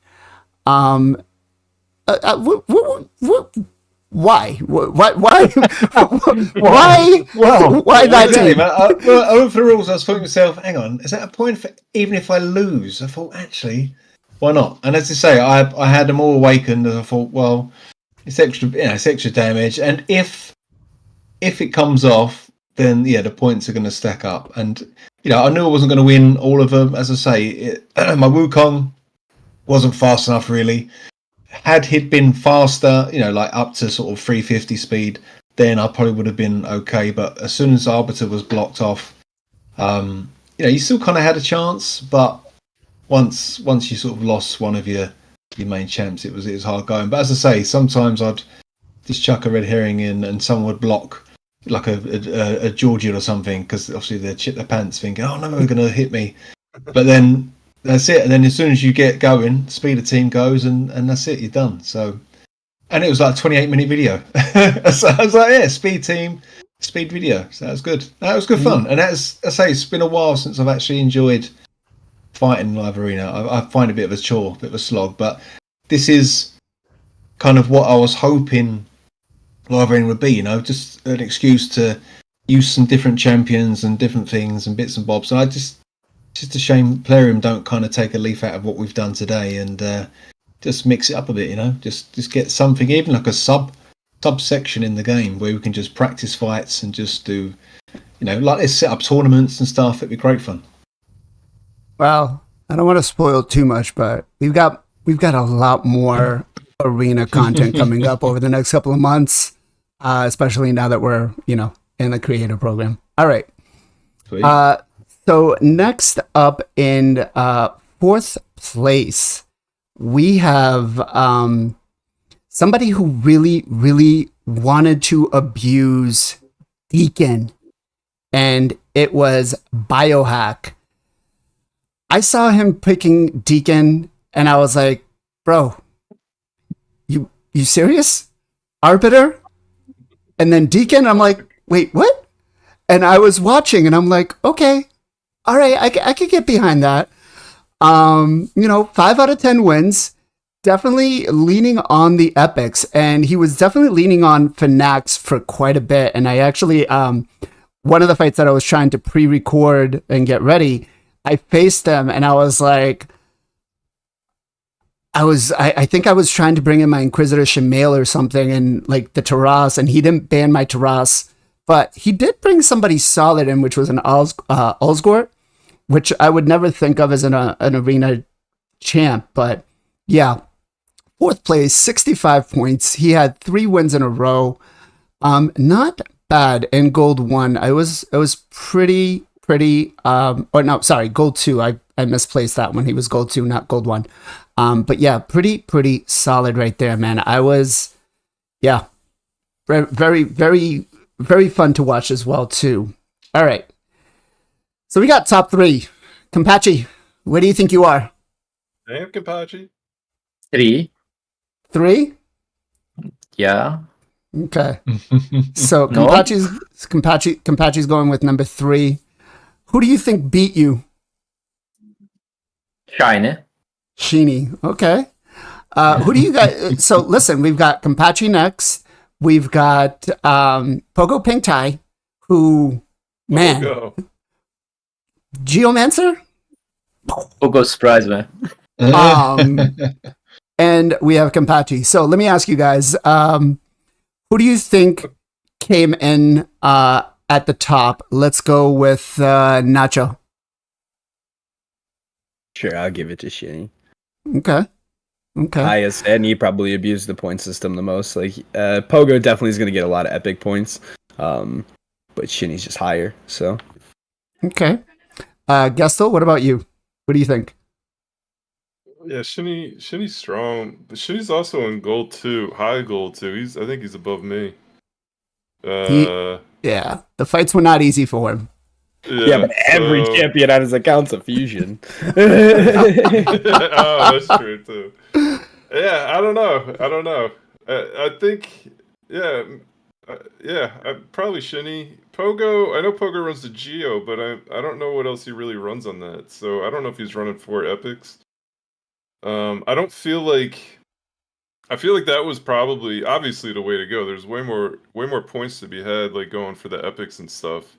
Why? Why? Why that team? I went for the rules. I was thinking to myself, hang on, is that a point for even if I lose? I thought, actually, why not? And as I say, I had them all awakened, and I thought, well, it's extra damage, and if it comes off, then the points are going to stack up. And I knew I wasn't going to win all of them. As I say, my Wukong wasn't fast enough, really. Had he been faster, like up to sort of 350 speed, then I probably would have been okay. But as soon as Arbiter was blocked off, you still kind of had a chance. But once you sort of lost one of your main champs, it was hard going. But as I say, sometimes I'd just chuck a red herring in, and someone would block like a Georgia or something, because obviously they'd shit their pants, thinking, "Oh no, they're going to hit me." But then that's it. And then as soon as you get going, speed of team goes, and that's it. You're done. So, and it was like a 28-minute video. So I was like, yeah, speed video. So that was good. That was good fun. And as I say, it's been a while since I've actually enjoyed fighting live arena. I find it a bit of a chore, a bit of a slog. But this is kind of what I was hoping live arena would be. Just an excuse to use some different champions and different things and bits and bobs. And just a shame Plarium don't kind of take a leaf out of what we've done today and just mix it up a bit, just get something, even like a subsection in the game where we can just practice fights and just do, like this, set up tournaments and stuff. It'd be great fun. Well, I don't want to spoil too much, but we've got a lot more arena content coming up over the next couple of months, especially now that we're, in the creator program. All right. Sweet. So next up in 4th place, we have somebody who really wanted to abuse Deacon, and it was Biohack. I saw him picking Deacon, and I was like, bro, you serious? Arbiter? And then Deacon, I'm like, wait, what? And I was watching, and I'm like, okay, all right, I could get behind that. 5 out of 10 wins. Definitely leaning on the epics, and he was definitely leaning on Finax for quite a bit. And I actually, one of the fights that I was trying to pre-record and get ready, I faced him, and I was like, I think I was trying to bring in my Inquisitor Shemail or something, and like the Taras, and he didn't ban my Taras, but he did bring somebody solid in, which was an Ulsgort, which I would never think of as an arena champ. But yeah, 4th place, 65 points. He had 3 wins in a row. Not bad in Gold 1. I was pretty. Gold 2. I misplaced that one. He was Gold 2, not Gold 1. But yeah, pretty solid right there, man. I was, very fun to watch as well too. All right. So we got top 3. Kempachi, where do you think you are? Damn, Kempachi. 3. 3? Yeah. Okay. So No. Kempachi's going with number 3. Who do you think beat you? Shiny. Sheeny. Okay. Who do you guys? So listen, we've got Kempachi next. We've got Pogo Pink Tai, who, man, Go. Geomancer. Pogo surprise, man. And we have Kempachi. So let me ask you guys, who do you think came in at the top? Let's go with Nacho. Sure, I'll give it to Shinny. Okay. Highest, and he probably abused the point system the most. Like Pogo definitely is going to get a lot of epic points, but Shinny's just higher. So Okay. Gestal, what about you? What do you think? Yeah, Shinny's strong, but Shinny's also in gold too, high gold too. I think he's above me. Yeah, the fights were not easy for him. yeah, but every champion on his account's a fusion. Oh, that's true too. Yeah, I don't know. I think, probably Shinny. Pogo, I know Pogo runs the Geo, but I don't know what else he really runs on that. So I don't know if he's running 4 epics. I feel like that was probably obviously the way to go. There's way more points to be had, like going for the epics and stuff.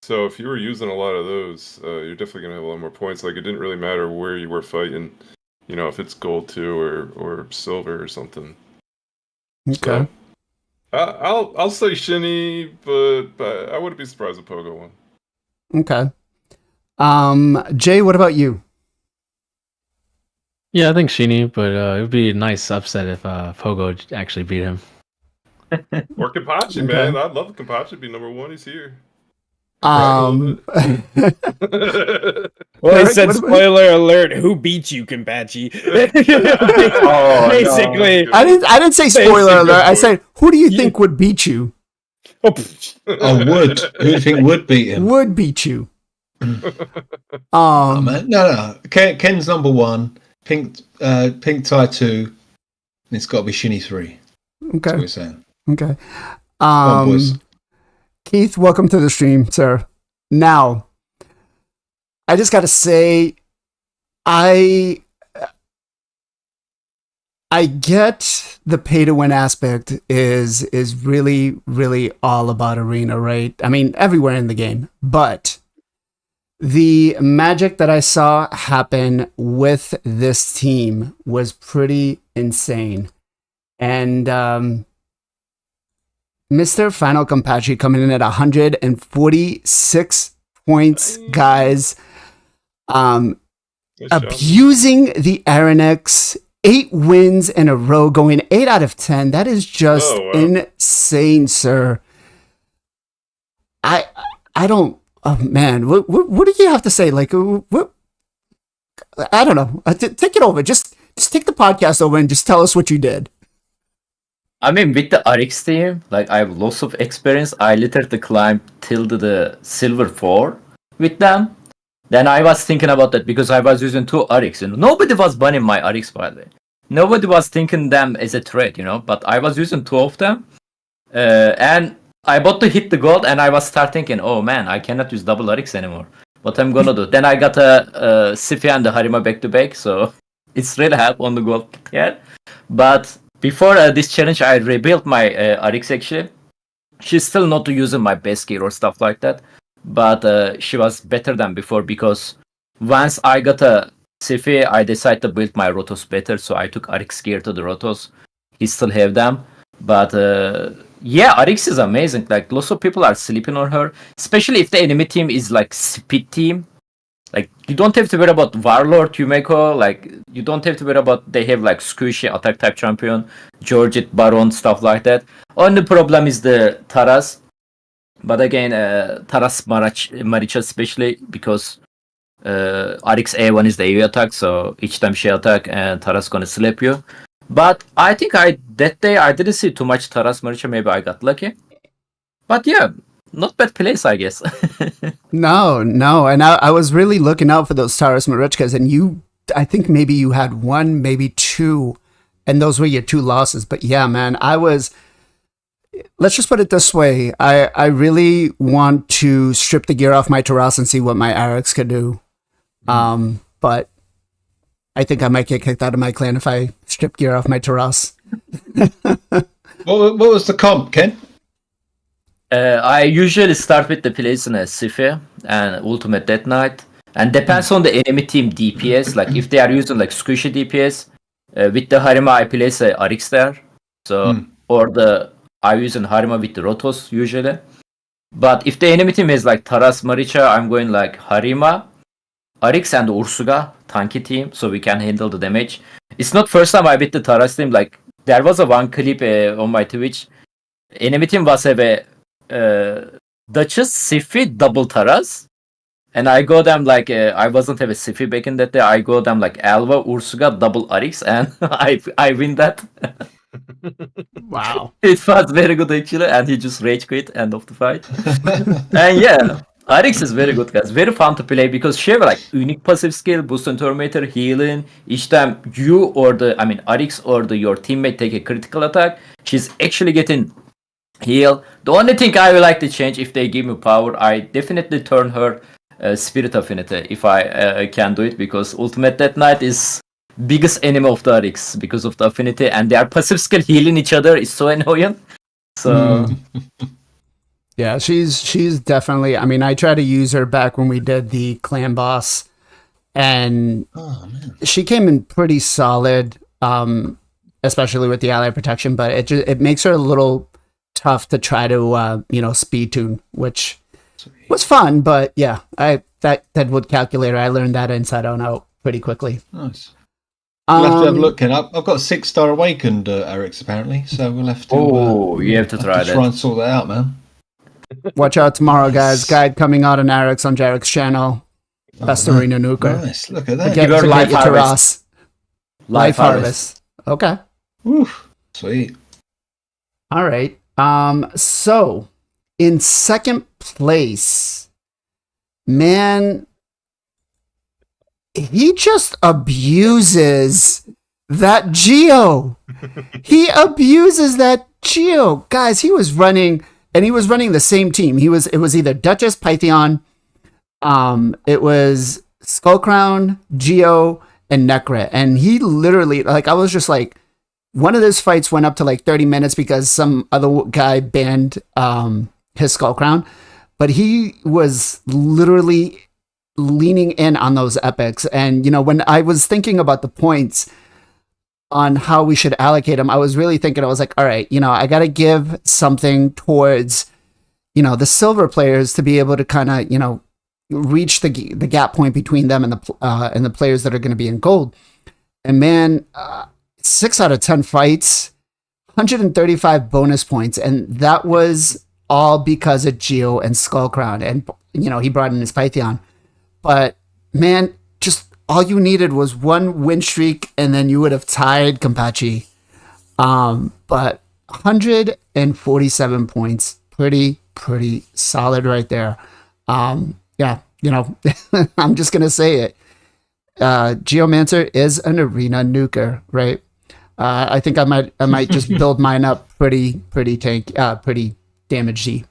So if you were using a lot of those, you're definitely gonna have a lot more points. Like it didn't really matter where you were fighting, if it's gold 2 or silver or something. Okay. So, I'll say Shinny, but I wouldn't be surprised if Pogo won. Okay. Jay, what about you? Yeah, I think Sheeny, but it would be a nice upset if Pogo actually beat him. Or Kempachi, Okay. man. I'd love Kempachi to be number 1. He's here. Well, he Jarec, said, what about- spoiler alert, who beat you, Kempachi? Oh, Basically. I didn't say spoiler Basic alert. I good said, who do you think would beat you? Oh, pfft. Would. Who do you think would beat him? Would beat you. Oh, man. No. Ken's number 1. Pink tie 2. And it's got to be Shinny 3. That's what Okay. we're saying. Okay. Come on, boys. Keith, welcome to the stream, sir. Now, I just got to say, I get the pay to win aspect is really, really all about arena, right? I mean, everywhere in the game, but the magic that I saw happen with this team was pretty insane. And Mr. FinalKenpachi coming in at 146 points, guys. Nice job. Abusing the Arenex, 8 wins in a row, going 8 out of 10. That is just Oh, wow. insane, sir. I don't. Oh man, what do you have to say? Like, what? I don't know. Take it over. Just take the podcast over and just tell us what you did. I mean, with the RX team, like I have lots of experience. I literally climbed till the silver 4 with them. Then I was thinking about that because I was using 2 RX. Nobody was banning my RX, by the way. Nobody was thinking them as a threat, But I was using 2 of them. And I bought to hit the gold and I was start thinking, oh man, I cannot use double RX anymore. What I'm gonna do? Then I got a Sifi and the Harima back to back. So it's really help on the gold here. But before this challenge, I rebuilt my RX actually. She's still not using my best gear or stuff like that. But she was better than before because once I got a Sifi, I decided to build my Rotos better. So I took RX gear to the Rotos. He still have them. But yeah, RX is amazing. Like lots of people are sleeping on her. Especially if the enemy team is like speed team. Like, you don't have to worry about Warlord, Yumeko, like, you don't have to worry about, they have, like, Squishy, Attack type champion, Georgette, Baron, stuff like that. Only problem is the Taras. But again, Taras Maricha especially, because RX A1 is the AoE attack, so each time she attack, Taras gonna slap you. But I think that day, I didn't see too much Taras Maricha, maybe I got lucky. But yeah, not bad place, I guess. No. And I was really looking out for those Taras Marichkas, and I think maybe you had 1, maybe 2, and those were your 2 losses. But yeah, man, let's just put it this way. I really want to strip the gear off my Taras and see what my Arex could do. But I think I might get kicked out of my clan if I strip gear off my Taras. What was the comp, Ken? I usually start with the BLAZIN as Sife and Ultimate Death Knight. And depends on the enemy team DPS. Like if they are using like squishy DPS, with the Harima I place a Arix there. So I using Harima with the Rotos usually. But if the enemy team is like Taras Maricha, I'm going like Harima, Arix and Ursuga, tanky team, so we can handle the damage. It's not first time I beat the Taras team. Like there was a one clip on my Twitch. Enemy team was a Duchess, Sifi, double Taras. And I go them like I wasn't have a Sifi back in that day. I go them like Alva, Ursuga, double Arix, and I win that. Wow. It was very good actually, and he just rage quit end of the fight. And yeah, Arix is very good, guys. Very fun to play because she have like unique passive skill, boost and tormentor, healing. Each time you or Arix or your teammate take a critical attack, she's actually getting heal. The only thing I would like to change if they give me power, I definitely turn her Spirit Affinity if I can do it, because Ultimate Death Knight is biggest enemy of the Arix because of the affinity, and their passive skill healing each other is so annoying. So yeah, she's definitely. I mean, I tried to use her back when we did the clan boss, and she came in pretty solid, especially with the ally protection. But it makes her a little tough to try to speed tune, which was fun. But yeah, that Deadwood calculator, I learned that inside out pretty quickly. Nice. We'll have to have a look, Ken. I've got 6-star awakened Arix apparently, so we'll have to. You have to try that. Try and sort that out, man. Watch out tomorrow, guys. Guide coming out on Arex on Jarec's channel. Best Arena Nuker. Nice. Look at that. Again, Live forget your Harvest. Taras. Live Harvest. Okay. Oof. Sweet. All right. So in second place, man, he just abuses that Geo. He abuses that Geo. Guys, he was running the same team. It was either Duchess, Python, it was Skullcrown, Geo, and Necra. And he literally, like, I was just like, one of those fights went up to like 30 minutes because some other guy banned his Skullcrown, but he was literally leaning in on those epics. And when I was thinking about the points on how we should allocate them, I was really thinking, I was like, all right, I got to give something towards the silver players to be able to kind of reach the gap point between them and the players that are going to be in gold. And man, 6 out of 10 fights, 135 bonus points, and that was all because of Geo and Skullcrown, and he brought in his Python. But man, just all you needed was one win streak, and then you would have tied Kenpachi. But 147 points, pretty solid right there. Yeah, I'm just gonna say it. Geomancer is an arena nuker, right? I think I might just build mine up pretty damagey.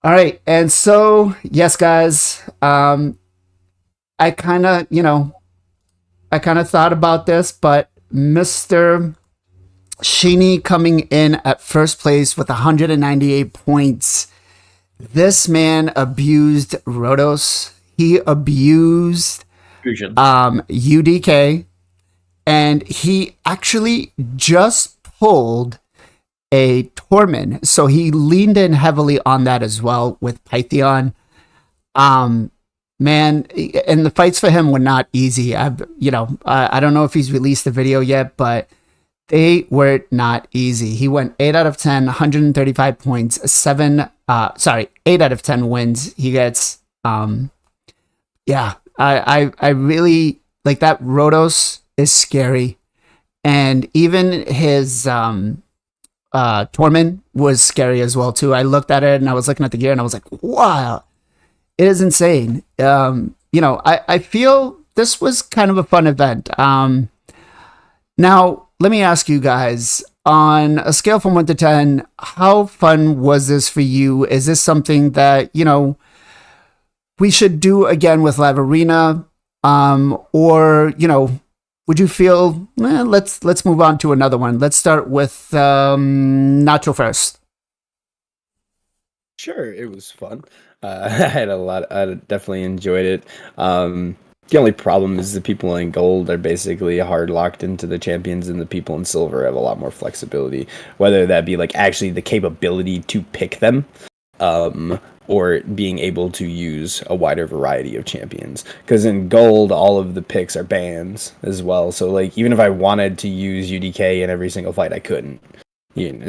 All right, and so yes, guys, I kind of thought about this, but Mr. Sheeny coming in at first place with 198 points. This man abused Rotos. He abused Fusion. UDK, and he actually just pulled a Torment, so he leaned in heavily on that as well with Python. Man, and the fights for him were not easy. I don't know if he's released the video yet, but they were not easy. He went 8 out of 10, 135 points, 8 out of 10 wins. He gets, I really like that. Rotos is scary, and even his Torment was scary as well too. I looked at it and I was looking at the gear and I was like, wow, it is insane. I feel this was kind of a fun event. Now let me ask you guys, on a scale from 1 to 10, how fun was this for you? Is this something that, we should do again with Live Arena? Or, would you feel, let's move on to another one. Let's start with Nacho first. Sure, it was fun. I definitely enjoyed it. The only problem is the people in gold are basically hard locked into the champions, and the people in silver have a lot more flexibility, whether that be like actually the capability to pick them, or being able to use a wider variety of champions. Because in gold, all of the picks are bans as well. So like even if I wanted to use UDK in every single fight, I couldn't.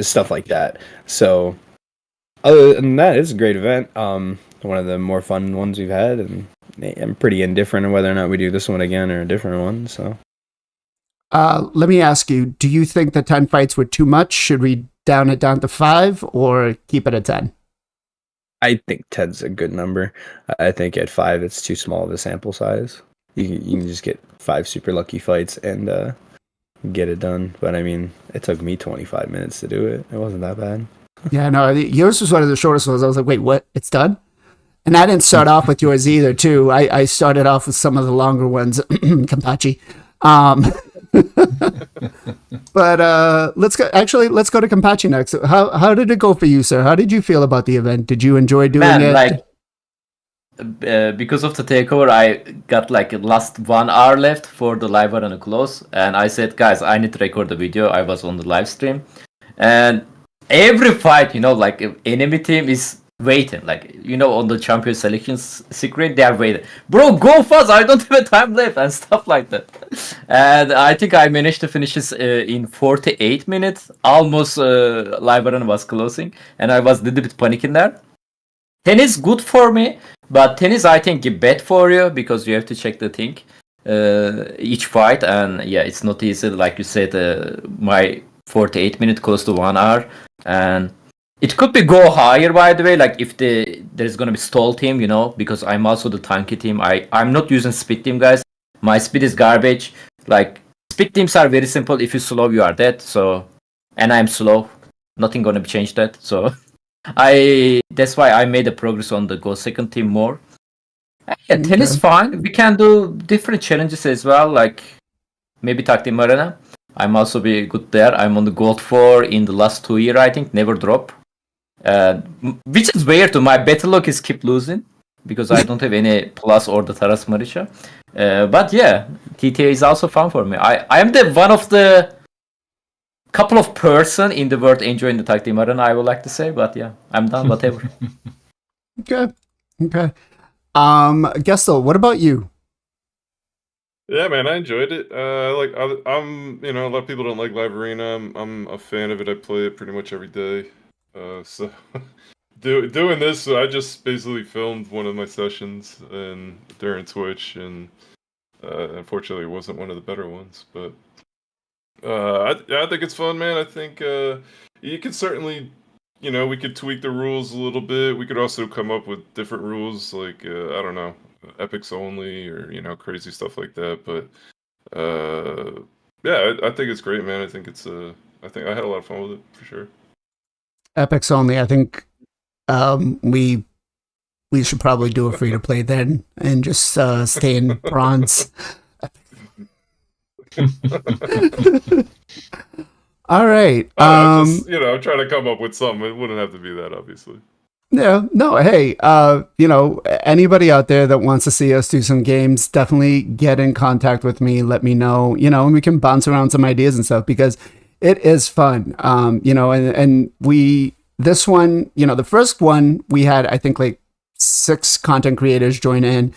Stuff like that. So other than that, it's a great event. One of the more fun ones we've had, and I'm pretty indifferent on whether or not we do this one again or a different one. So, let me ask you: do you think the 10 fights were too much? Should we down it down to 5 or keep it at 10? I think 10's a good number. I think at 5, it's too small of a sample size. You can just get 5 super lucky fights and get it done. But I mean, it took me 25 minutes to do it. It wasn't that bad. Yeah, no, yours was one of the shortest ones. I was like, wait, what? It's done? And I didn't start off with yours either, too. I started off with some of the longer ones, Kenpachi. But let's go to Kenpachi next. How did it go for you, sir? How did you feel about the event? Did you enjoy doing it? Like, because of the takeover, I got like last 1 hour left for the live arena close, and I said, guys, I need to record the video. I was on the live stream, and every fight, like enemy team is waiting, like on the champion selections screen, they are waiting. Bro, go fast! I don't have a time left and stuff like that. And I think I managed to finish this in 48 minutes. Almost live arena was closing, and I was a little bit panicking there. 10 is good for me, but 10 is I think bad for you because you have to check the thing each fight, and yeah, it's not easy. Like you said, my 48 minutes close to 1 hour, and it could be go higher, by the way, like if there's gonna be stall team, because I'm also the tanky team. I'm not using speed team, guys. My speed is garbage. Like speed teams are very simple. If you slow, you are dead. So, and I'm slow. Nothing gonna change that. So, that's why I made a progress on the go second team more. Yeah, 10 is fine. We can do different challenges as well, like maybe tag team arena. I'm also be good there. I'm on the gold 4 in the last 2 years, I think, never drop. Which is weird too. My battle luck is keep losing because I don't have any plus or the Taras Marisha. But yeah, TTA is also fun for me. I am the one of the couple of person in the world enjoying the tag team arena, I would like to say, but yeah, I'm done, whatever. Okay. Gestal, what about you? Yeah, man, I enjoyed it. I'm a lot of people don't like Live Arena. I'm a fan of it. I play it pretty much every day. So doing this, I just basically filmed one of my sessions during Twitch, and unfortunately, it wasn't one of the better ones. But I think it's fun, man. I think you could certainly, we could tweak the rules a little bit. We could also come up with different rules, like I don't know, epics only, or crazy stuff like that. But yeah, I think it's great, man. I think I think I had a lot of fun with it for sure. Epics only. I think we should probably do a free to play then and just stay in bronze. All right. I'm trying to come up with something. It wouldn't have to be that, obviously. Yeah. No. Hey. Anybody out there that wants to see us do some games, definitely get in contact with me. Let me know. And we can bounce around some ideas and stuff because it is fun. And this one, the first one we had, I think like 6 content creators join in,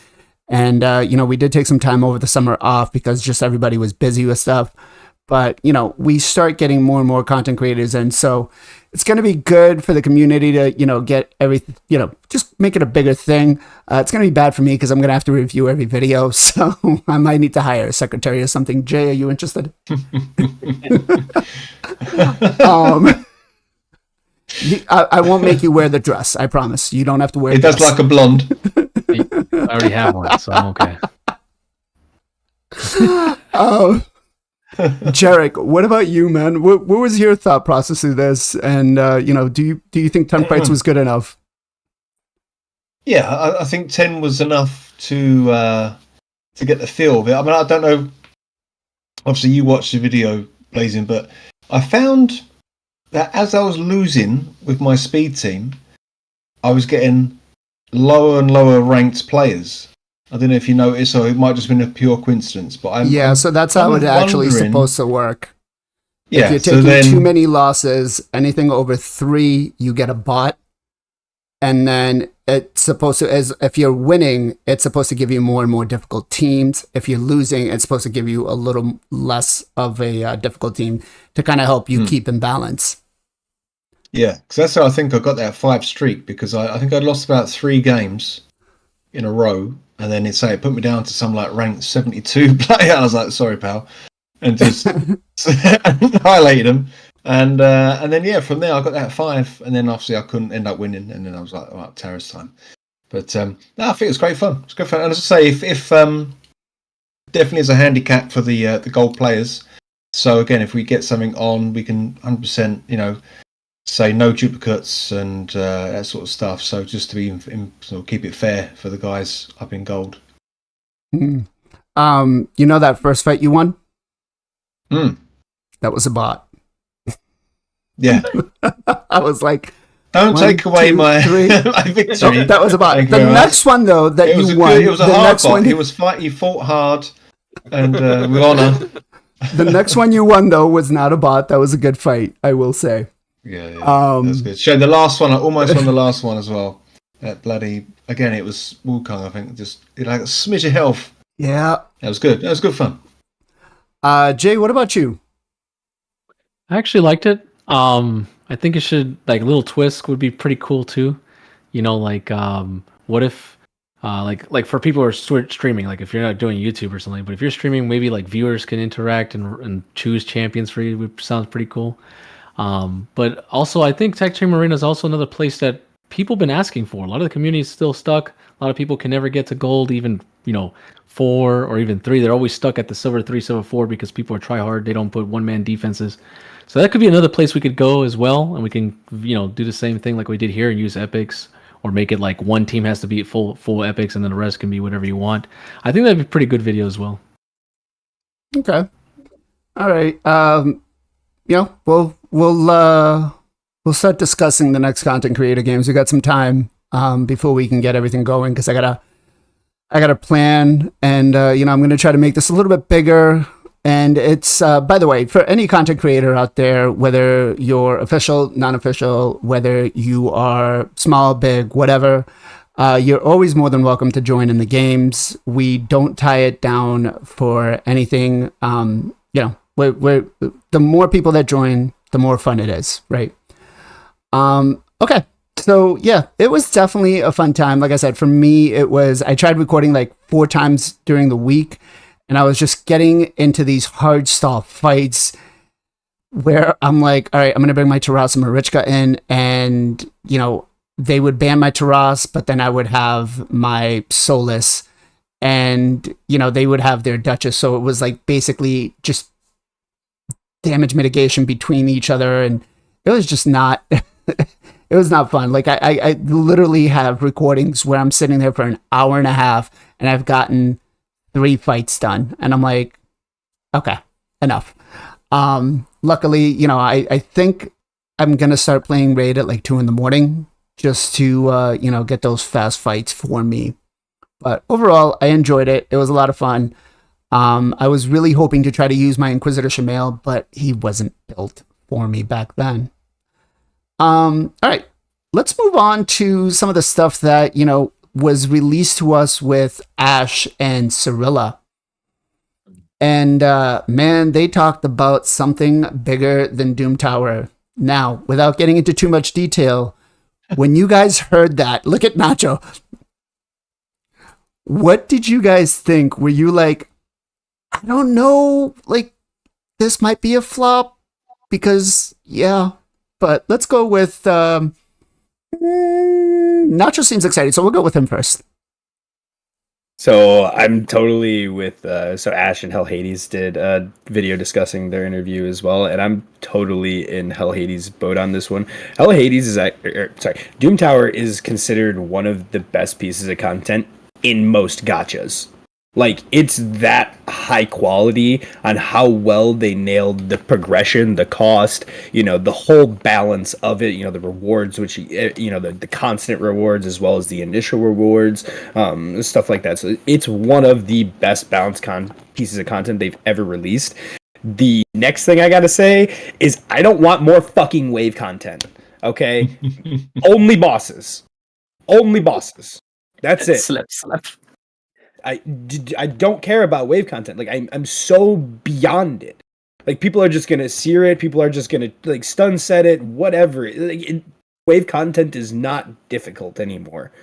and we did take some time over the summer off because just everybody was busy with stuff. But we start getting more and more content creators, and so it's going to be good for the community to get everything, just make it a bigger thing. It's going to be bad for me because I'm going to have to review every video, so I might need to hire a secretary or something. Jay, are you interested? I won't make you wear the dress. I promise. You don't have to wear. It does like a blonde. I already have one, so I'm okay. Jarec, what about you, man? What was your thought process through this? And do you think 10 fights was good enough? Yeah, I think 10 was enough to get the feel of it. I mean, I don't know. Obviously, you watched the video, BLAZIN, but I found that as I was losing with my speed team, I was getting lower and lower ranked players. I don't know if you noticed, or it might just been a pure coincidence. But so that's how it actually supposed to work. Yeah, if you're taking too many losses, anything over 3, you get a bot. And then it's supposed to, as if you're winning, it's supposed to give you more and more difficult teams. If you're losing, it's supposed to give you a little less of a difficult team to kind of help you keep in balance. Yeah, because that's how I think I got that 5 streak, because I think I'd lost about 3 games in a row, and then it put me down to some like ranked 72 player. I was like, sorry, pal, and just highlighted them. And then from there I got that 5, and then obviously I couldn't end up winning, and then I was like, all right, terrorist time. But I think it was great fun. It's great fun, and as I say, if definitely is a handicap for the gold players. So again, if we get something on, we can 100%, say no duplicates and that sort of stuff. So just to be sort of keep it fair for the guys up in gold. That first fight you won? That was a bot. Yeah. I was like, don't take away my victory. Oh, that was a bot. The next one, though, that you won. It was a hard bot. He fought hard and with honor. The next one you won, though, was not a bot. That was a good fight, I will say. Yeah. That's good. Shane, the last one, I almost won the last one as well. That bloody, again, it was Wukong, I think. Just like a smidge of health. Yeah. That was good. That was good fun. Jay, what about you? I actually liked it. I think it should, like, a little twist would be pretty cool too. What if, like for people who are streaming, like if you're not doing YouTube or something, but if you're streaming, maybe like viewers can interact and choose champions for you, which sounds pretty cool. But also I think Tech Team Arena is also another place that people have been asking for. A lot of the community is still stuck. A lot of people can never get to gold, even 4 or even 3. They're always stuck at the silver 3, silver 4 because people are try hard. They don't put one-man defenses. So that could be another place we could go as well, and we can do the same thing like we did here and use epics, or make it like one team has to be full epics and then the rest can be whatever you want. I think that'd be a pretty good video as well. Okay. All right. We'll start discussing the next content creator games. We got some time before we can get everything going, because I got a plan, and I'm going to try to make this a little bit bigger. And it's, by the way, for any content creator out there, whether you're official, non-official, whether you are small, big, whatever, you're always more than welcome to join in the games. We don't tie it down for anything. We're the more people that join, the more fun it is, right? Okay. So yeah, it was definitely a fun time. Like I said, for me, I tried recording like 4 times during the week, and I was just getting into these hard stall fights where I'm like, all right, I'm going to bring my Taras and Marichka in, and, they would ban my Taras, but then I would have my Solus, and, they would have their Duchess. So it was like basically just damage mitigation between each other, and it was just not, it was not fun. Like I literally have recordings where I'm sitting there for an hour and a half, and I've gotten 3 fights done, and I'm like, okay, enough. Luckily, I think I'm gonna start playing Raid at like 2 a.m. just to get those fast fights for me. But overall, I enjoyed it. It was a lot of fun. I was really hoping to try to use my Inquisitor Shamail, but he wasn't built for me back then. All right, let's move on to some of the stuff that was released to us with Ash and Cirilla. And man, they talked about something bigger than Doom Tower. Now, without getting into too much detail, when you guys heard that, look at Nacho. What did you guys think? Were you like, I don't know, like, this might be a flop? Because, yeah, but let's go with Nacho seems excited, so we'll go with him first. So I'm totally with. So Ash and Hell Hades did a video discussing their interview as well, and I'm totally in Hell Hades' boat on this one. Hell Hades is sorry, Doom Tower is considered one of the best pieces of content in most gachas. Like, it's that high quality on how well they nailed the progression, the cost, the whole balance of it, the rewards, which, the constant rewards as well as the initial rewards, stuff like that. So it's one of the best balanced pieces of content they've ever released. The next thing I gotta say is I don't want more fucking wave content, okay? Only bosses. Only bosses. That's it. Slap. I don't care about wave content. Like, I'm so beyond it. Like, people are just gonna sear it. People are just gonna like stun set it. Whatever. Wave content is not difficult anymore.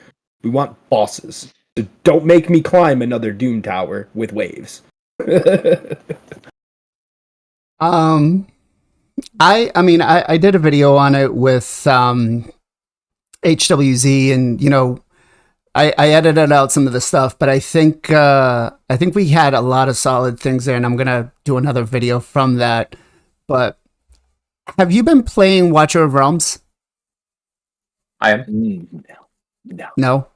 We want bosses. So don't make me climb another Doom Tower with waves. I mean, I did a video on it with HWZ, and I edited out some of the stuff, but I think we had a lot of solid things there, and I'm gonna do another video from that. But have you been playing Watcher of Realms? I am. No.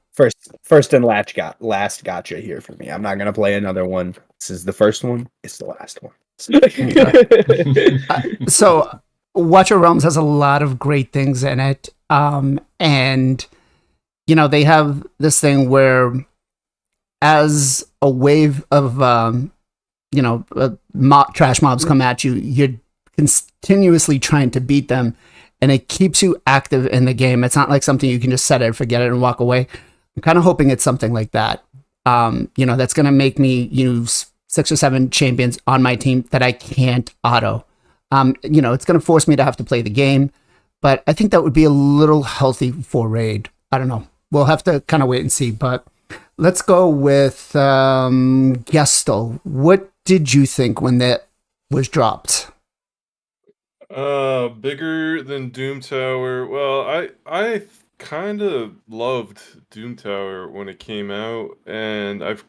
First and last gotcha here for me. I'm not gonna play another one. This is the first one. It's the last one. So Watcher of Realms has a lot of great things in it, and they have this thing where, as a wave of trash mobs come at you, you're continuously trying to beat them, and it keeps you active in the game. It's not like something you can just set it, forget it, and walk away. I'm kind of hoping it's something like that. That's going to make me use 6 or 7 champions on my team that I can't auto. It's going to force me to have to play the game, but I think that would be a little healthy for raid. I don't know. We'll have to kind of wait and see, but let's go with Gestal. What did you think when that was dropped? Bigger than Doom Tower. Well, I kind of loved Doom Tower when it came out, and I've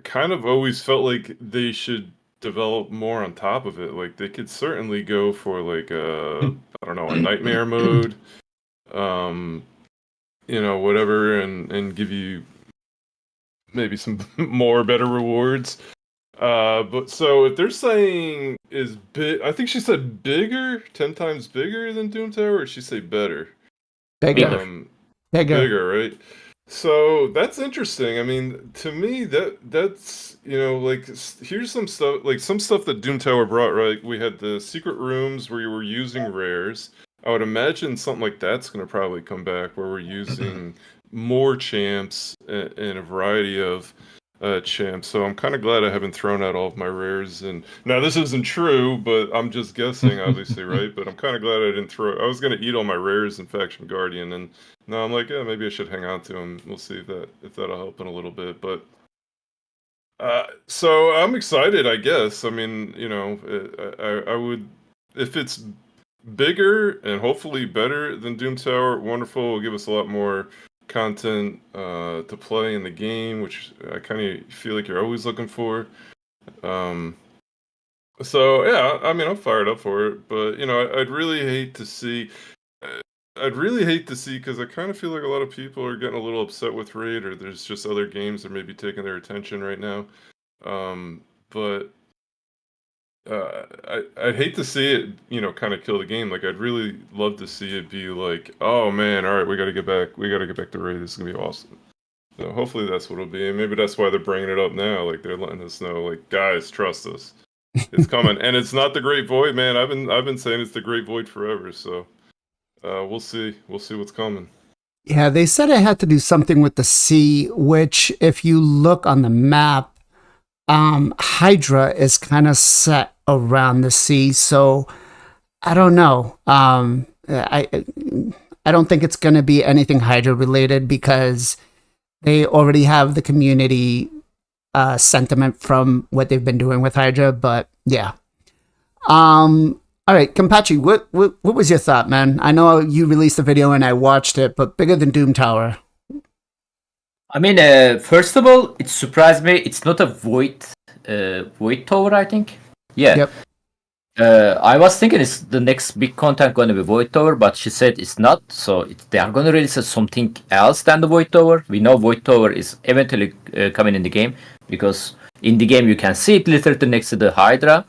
kind of always felt like they should develop more on top of it. Like, they could certainly go for like a nightmare mode, whatever, and give you maybe some better rewards. But so if they're saying is big, I think she said bigger, 10 times bigger than Doom Tower, or did she say better? Bigger, right? So that's interesting. I mean, to me, that's here's some stuff that Doom Tower brought. Right, we had the secret rooms where you were using rares. I would imagine something like that's going to probably come back, where we're using more champs and a variety of champs. So I'm kind of glad I haven't thrown out all of my rares. And now this isn't true, but I'm just guessing, obviously, right? But I'm kind of glad I didn't throw. I was going to eat all my rares in Faction Guardian, and now I'm like, yeah, maybe I should hang on to them. We'll see if that'll help in a little bit. But so I'm excited, I guess. I mean, I would, if it's bigger and hopefully better than Doom Tower, wonderful. It'll give us a lot more content to play in the game, which I kind of feel like you're always looking for. So yeah, I mean, I'm fired up for it, but I'd really hate to see because I kind of feel like a lot of people are getting a little upset with Raid, or there's just other games that may be taking their attention right now. But I'd hate to see it, kind of kill the game. Like, I'd really love to see it be like, oh man, all right, we got to get back to Raid. This is gonna be awesome. So hopefully that's what it'll be, and maybe that's why they're bringing it up now. Like, they're letting us know, like, guys, trust us, it's coming, and it's not the Great Void, man. I've been saying it's the Great Void forever. So we'll see what's coming. Yeah, they said it had to do something with the sea, which, if you look on the map, Hydra is kind of set around the sea, so I don't know. I don't think it's going to be anything Hydra related, because they already have the community sentiment from what they've been doing with Hydra. But yeah. All right, Kenpachi, what was your thought, man? I know you released the video and I watched it, but bigger than Doom Tower. I mean, first of all, it surprised me. It's not a void tower, I think. Yeah. Yep. I was thinking it's the next big content going to be Void Tower, but she said it's not. So they are going to release something else than the Void Tower. We know Void Tower is eventually coming in the game because in the game you can see it literally next to the Hydra.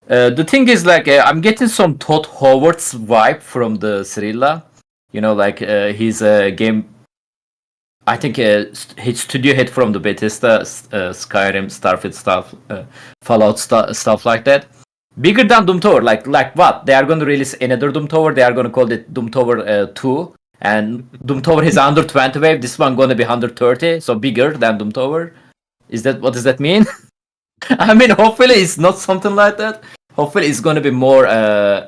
The thing is, like, I'm getting some Todd Howard's vibe from the Cirilla. You know, like he's a game. I think his studio head from the Bethesda, Skyrim, Starfield stuff, Fallout stuff like that. Bigger than Doom Tower, like what? They are going to release another Doom Tower. They are going to call it Doom Tower 2, and Doom Tower is under 20 wave. This one going to be 130, so bigger than Doom Tower. Is that what does that mean? I mean, hopefully it's not something like that. Hopefully it's going to be more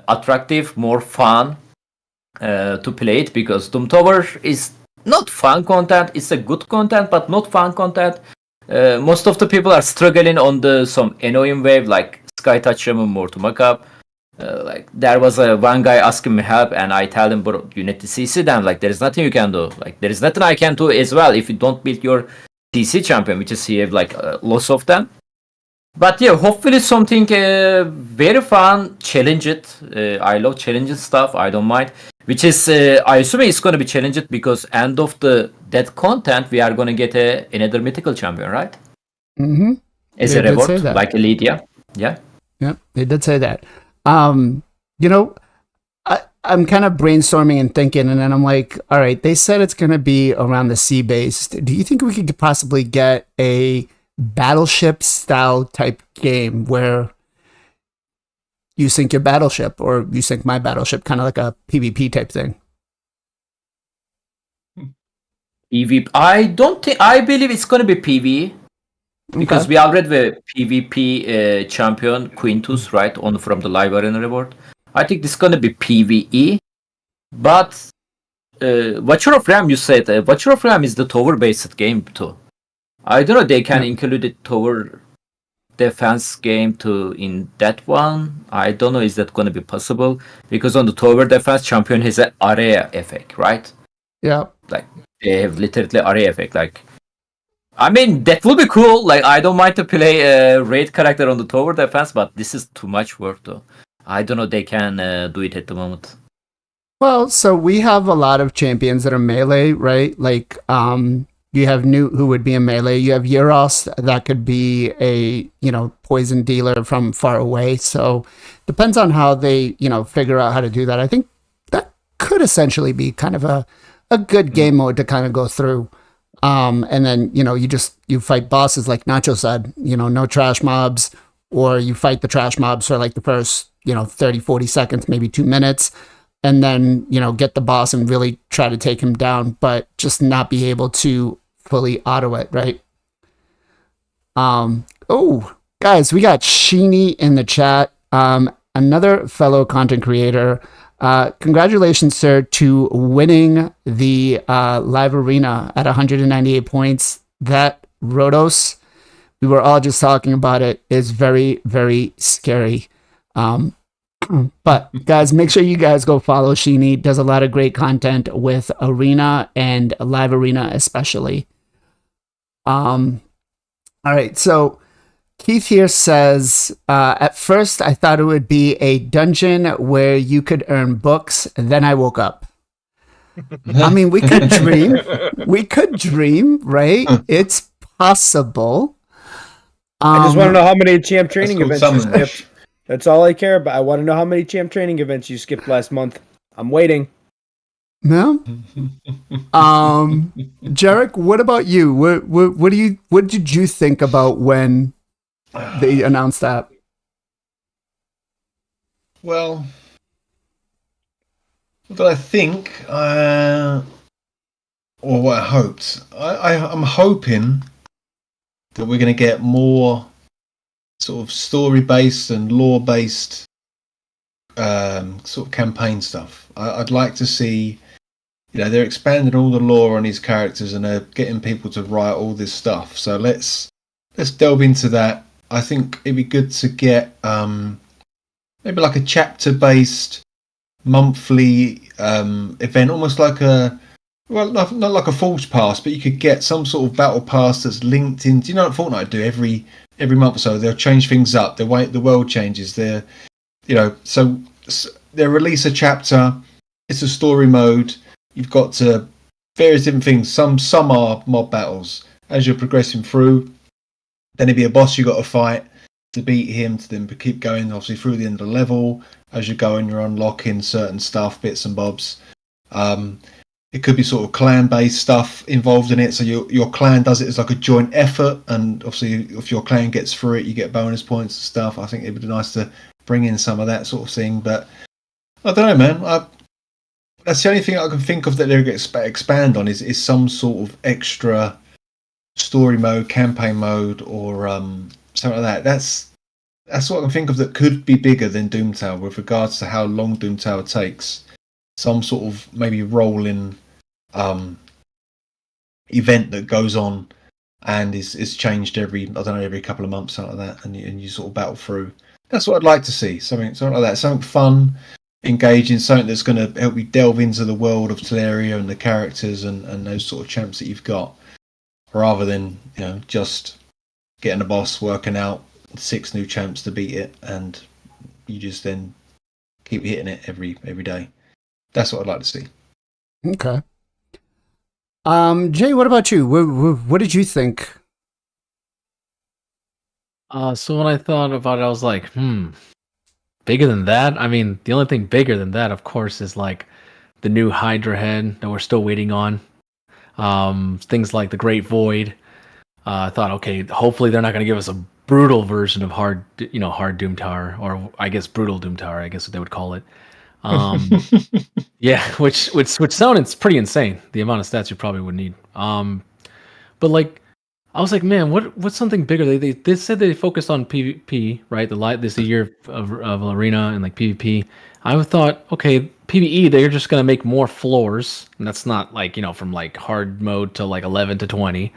attractive, more fun to play it, because Doom Tower is not fun content. It's a good content, but not fun content. Most of the people are struggling on some annoying wave like Sky Touch Shaman more to mock up. Like there was one guy asking me help, and I tell him, bro, you need to CC them. Like there is nothing you can do. Like there is nothing I can do as well if you don't build your CC champion, which is you have like lots of them. But yeah, hopefully something very fun. Challenge it. I love challenging stuff. I don't mind. Which is I assume it's going to be challenged because end of that content we are going to get another mythical champion, right? Mm-hmm. As They a did reward, say that. like Elite, yeah. Yep, they did say that. You know, I'm kind of brainstorming and thinking, and then I'm like, all right, they said it's going to be around the sea-based. Do you think we could possibly get a battleship-style type game where you sink your battleship or you sink my battleship, kind of like a PvP type thing? PvP. I believe it's going to be PvE. Because we already have a PvP champion, Quintus, right, from the live arena reward. I think this is going to be PvE. But Watcher of Ram, you said, Watcher of Ram is the tower-based game too. I don't know, they can include the tower defense game too in that one. I don't know, is that going to be possible? Because on the tower defense, champion has an area effect, right? Yeah. Like, they have literally area effect, like... I mean, that would be cool. Like, I don't mind to play a raid character on the tower defense, but this is too much work, though. I don't know they can do it at the moment. Well, so we have a lot of champions that are melee, right? Like, you have Newt, who would be a melee. You have Euros, that could be a, poison dealer from far away. So, depends on how they, figure out how to do that. I think that could essentially be kind of a good game mode to kind of go through. And then, you fight bosses like Nacho said, no trash mobs, or you fight the trash mobs for like the first, 30, 40 seconds, maybe 2 minutes, and then, get the boss and really try to take him down, but just not be able to fully auto it, right? Oh, guys, we got Sheeny in the chat, another fellow content creator. Congratulations, sir, to winning the live arena at 198 points. That Rhodos, we were all just talking about it, is very, very scary. But guys, make sure you guys go follow Sheeny. Does a lot of great content with arena and live arena especially. All right, so Keith here says, at first I thought it would be a dungeon where you could earn books, then I woke up. I mean, we could dream. We could dream, right? It's possible. I just want to know how many champ training That's events called you skipped. That's all I care about. I want to know how many champ training events you skipped last month. I'm waiting. No. Jarec, what about you? What did you think about when they announced that? Well, what did I think? Or what I hoped. I'm hoping that we're going to get more sort of story-based and lore-based sort of campaign stuff. I'd like to see, they're expanding all the lore on these characters and they're getting people to write all this stuff. So let's delve into that. I think it'd be good to get maybe like a chapter-based monthly event, almost like a well, not like a forged pass, but you could get some sort of battle pass that's linked in. Do you know what Fortnite do every month or so? They'll change things up. The way the world changes. So they release a chapter. It's a story mode. You've got various different things. Some are mob battles. As you're progressing through, then there'll be a boss you got to fight to beat him. To then keep going, obviously through the end of the level. As you're going, you're unlocking certain stuff, bits and bobs. It could be sort of clan-based stuff involved in it. So your clan does it as like a joint effort, and obviously if your clan gets through it, you get bonus points and stuff. I think it'd be nice to bring in some of that sort of thing. But I don't know, man. That's the only thing I can think of that they're going to expand on is some sort of extra story mode, campaign mode, or something like that. That's what I can think of that could be bigger than Doom Tower with regards to how long Doom Tower takes. Some sort of maybe rolling event that goes on and is changed every couple of months, something like that, and you sort of battle through. That's what I'd like to see. Something like that. Something fun, engaging, something that's going to help you delve into the world of Teleria and the characters and those sort of champs that you've got, rather than just getting a boss, working out 6 new champs to beat it, and you just then keep hitting it every day. That's what I'd like to see. Okay. Jay, what about you? What did you think? So when I thought about it, I was like, bigger than that? I mean, the only thing bigger than that, of course, is like the new Hydra head that we're still waiting on. Things like the Great Void. I thought, okay, hopefully they're not going to give us a brutal version of hard Doom Tower, or I guess brutal Doom Tower, I guess what they would call it. Yeah, which sounds pretty insane, the amount of stats you probably would need. But like, I was like, man, what's something bigger? They said they focused on PvP, right? This is a year of arena and like PvP. I thought, okay, PvE, they're just gonna make more floors, and that's not like from like hard mode to like 11 to 20.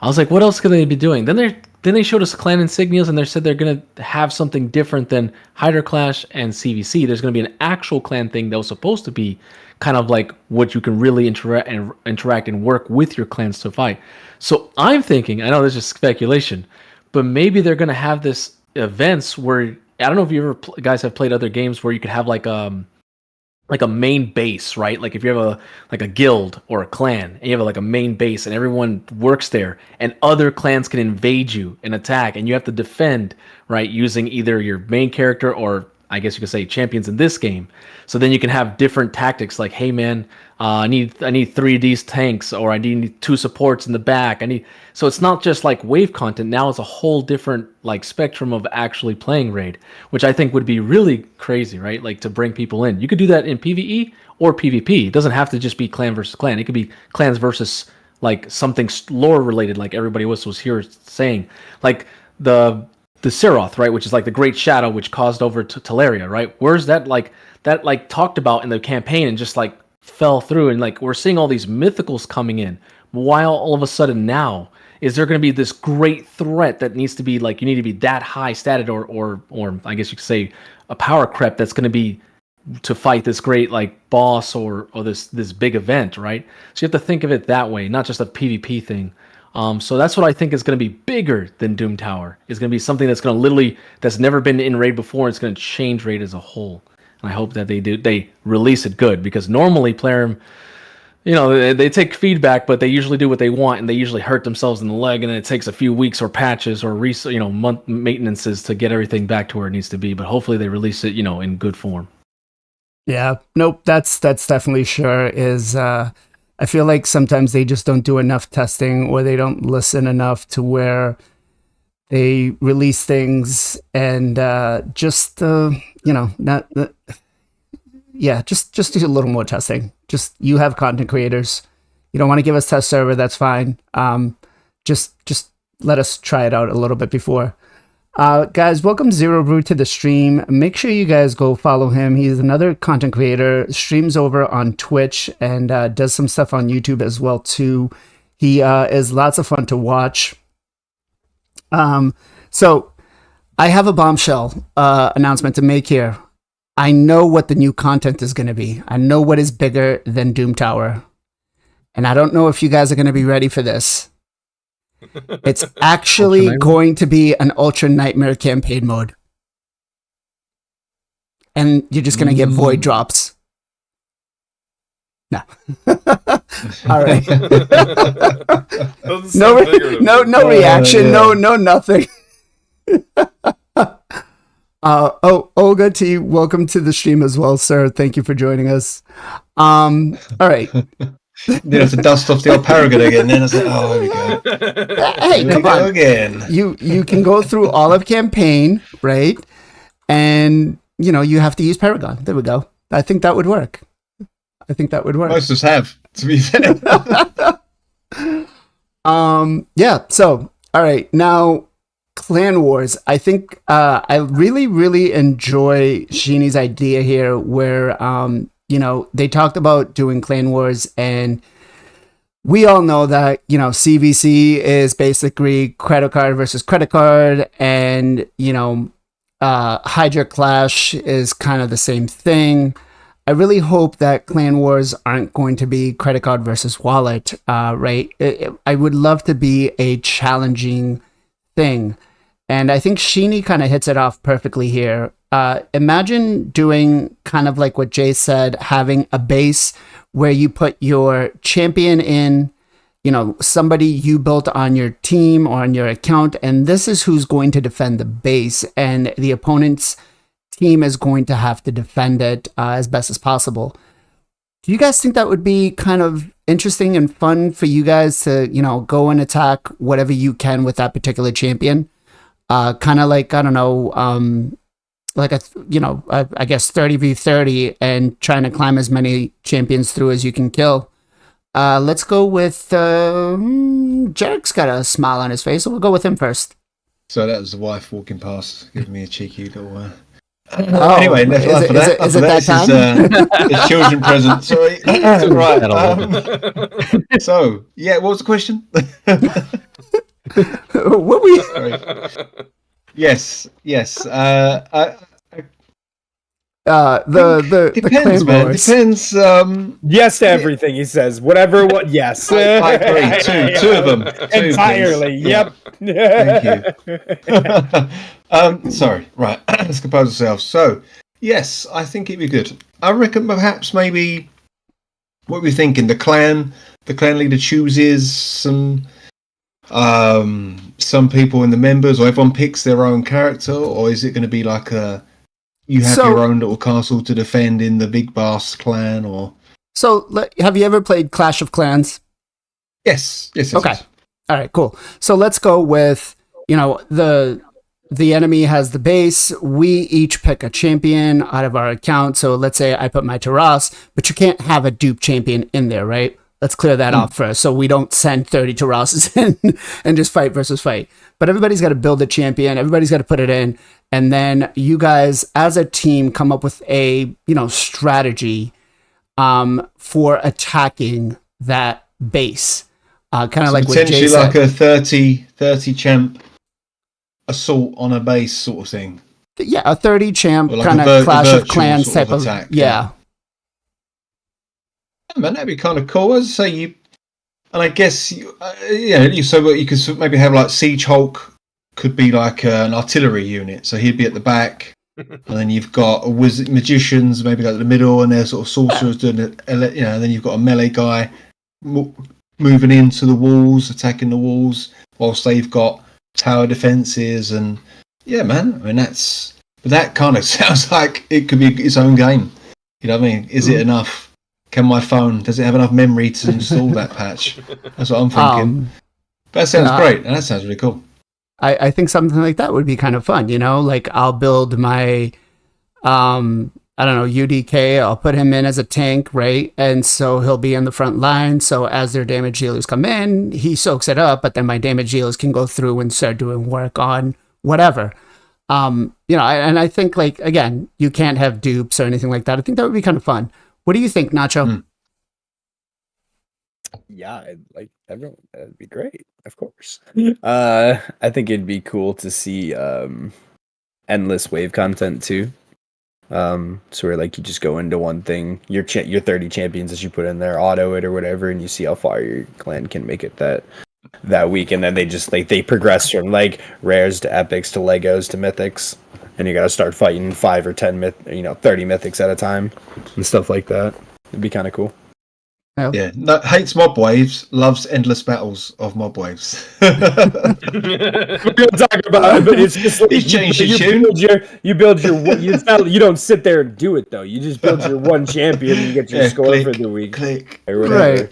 I was like, what else could they be doing? Then they showed us clan insignias, and they said they're gonna have something different than Hydra Clash and CVC. There's gonna be an actual clan thing that was supposed to be kind of like what you can really interact and work with your clans to fight. So I'm thinking, I know this is speculation, but maybe they're gonna have this events where, I don't know if you ever guys have played other games where you could have like a main base, right? Like if you have a guild or a clan and you have like a main base and everyone works there, and other clans can invade you and attack, and you have to defend, right, using either your main character or I guess you could say champions in this game. So then you can have different tactics like, hey man, I need 3 of these tanks, or I need 2 supports in the back. So it's not just like wave content. Now it's a whole different like spectrum of actually playing Raid, which I think would be really crazy, right? Like to bring people in. You could do that in PvE or PvP. It doesn't have to just be clan versus clan. It could be clans versus like something lore related, like everybody was here saying, like the Seroth, right, which is like the Great Shadow, which caused over to Teleria, right? Where's that talked about in the campaign and just like fell through, and like we're seeing all these mythicals coming in, while all of a sudden now is there going to be this great threat that needs to be like, you need to be that high statted or I guess you could say a power creep that's going to be to fight this great like boss or this big event, right? So you have to think of it that way, not just a PvP thing. So that's what I think is going to be bigger than Doom Tower. It's going to be something that's going to that's never been in Raid before. It's going to change Raid as a whole. And I hope that they release it good, because normally Plarium, they take feedback, but they usually do what they want, and they usually hurt themselves in the leg, and it takes a few weeks or patches or month maintenances to get everything back to where it needs to be. But hopefully they release it, in good form. Yeah, nope, that's definitely sure is. I feel like sometimes they just don't do enough testing, or they don't listen enough to where they release things and just do a little more testing. Just, you have content creators. You don't want to give us test server, that's fine. Just let us try it out a little bit before. Guys, welcome Zero Brew to the stream. Make sure you guys go follow him. He's another content creator, streams over on Twitch, and does some stuff on YouTube as well too. He is lots of fun to watch. So I have a bombshell announcement to make here. I know what the new content is going to be. I know what is bigger than Doom Tower. And I don't know if you guys are going to be ready for this. It's actually Ultra going to be an Ultra Nightmare campaign mode. And you're just going to get void drops. No. All right. Doesn't No, sound figurative. no reaction. yeah. No, nothing. Olga T, welcome to the stream as well, sir. Thank you for joining us. All right. You have to dust off the old Paragon again. Then I was like, oh, here we go. Hey, Here we come go on. again. You can go through all of campaign, right? And you have to use Paragon. There we go. I think that would work. Most of us have, to be fair. Yeah. So, all right. Now, Clan Wars. I think I really, really enjoy Sheeny's idea here, where they talked about doing Clan Wars, and we all know that CVC is basically credit card versus credit card, and Hydra Clash is kind of the same thing. I really hope that Clan Wars aren't going to be credit card versus wallet, right? I would love to be a challenging thing. And I think Sheeny kind of hits it off perfectly here. Imagine doing kind of like what Jay said, having a base where you put your champion in, somebody you built on your team or on your account, and this is who's going to defend the base, and the opponent's team is going to have to defend it as best as possible. Do you guys think that would be kind of interesting and fun for you guys to, go and attack whatever you can with that particular champion? Kind of like, I don't know, like I guess 30v30 and trying to climb as many champions through as you can kill. Let's go with Jarek's got a smile on his face, so we'll go with him first. So that was the wife walking past, giving me a cheeky little. Oh, anyway, enough of that. Is it that time? The children present. Sorry. Right. So, yeah, what was the question? What we? Sorry. Yes. The Depends, Clan man. Wars. Depends. Yes to everything he says. Whatever. What? Yes. I agree. Two of them. Two, Entirely. please. Yep. Thank you. Sorry. Right. Let's compose ourselves. So, yes, I think it'd be good. I reckon perhaps maybe what we're thinking. The clan leader chooses some people in the members, or everyone picks their own character, or is it going to be like you have your own little castle to defend in the Big Bass clan, or? So, have you ever played Clash of Clans? Yes. Okay. All right, cool. So let's go with, the enemy has the base. We each pick a champion out of our account. So let's say I put my Taras, but you can't have a dupe champion in there, right? Let's clear that off first, so we don't send 30 Tarases in and just fight versus fight. But everybody's got to build a champion. Everybody's got to put it in. And then you guys, as a team, come up with a, strategy for attacking that base. Kind of like what Jay said. Like a 30 champ assault on a base sort of thing. Yeah, a 30 champ like kind of Clash of Clans type of attack. Yeah. Man, that'd be kind of cool. As I say, and I guess so you could maybe have like Siege Hulk could be like an artillery unit, so he'd be at the back, and then you've got magicians maybe like the middle, and they're sort of sorcerers doing it. And then you've got a melee guy moving into the walls, attacking the walls, whilst they've got tower defenses. And yeah, man, I mean that kind of sounds like it could be its own game. You know what I mean? Is it enough? Does it have enough memory to install that patch? That's what I'm thinking. That sounds great, and that sounds really cool. I think something like that would be kind of fun, like I'll build my UDK, I'll put him in as a tank, right? And so he'll be in the front line, so as their damage dealers come in, he soaks it up, but then my damage dealers can go through and start doing work on whatever. And I think, like, again, you can't have dupes or anything like that. I think that would be kind of fun. What do you think, Nacho? Yeah, everyone. That'd be great, of course. I think it'd be cool to see endless wave content too. So where like you just go into one thing, your 30 champions that you put in there, auto it or whatever, and you see how far your clan can make it that week, and then they just like they progress from like rares to epics to Legos to mythics, and you got to start fighting 5 or 10 30 mythics at a time and stuff like that. It'd be kind of cool. Yeah, no, hates mob waves, loves endless battles of mob waves. We're gonna talk about it, but it's just like He's changed his you build your you don't sit there and do it though. You just build your one champion and you get your score click, for the week. Click. Or whatever.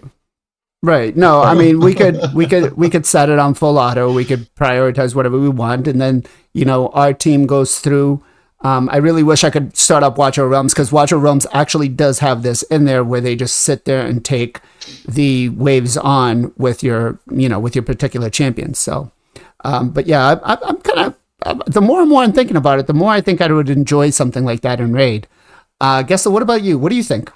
Right. No, I mean we could set it on full auto. We could prioritize whatever we want, and then our team goes through. I really wish I could start up Watcher Realms, because Watcher Realms actually does have this in there where they just sit there and take the waves on with your particular champion. So, but yeah, I'm kind of the more and more I'm thinking about it, the more I think I would enjoy something like that in Raid. Gestal, what about you? What do you think?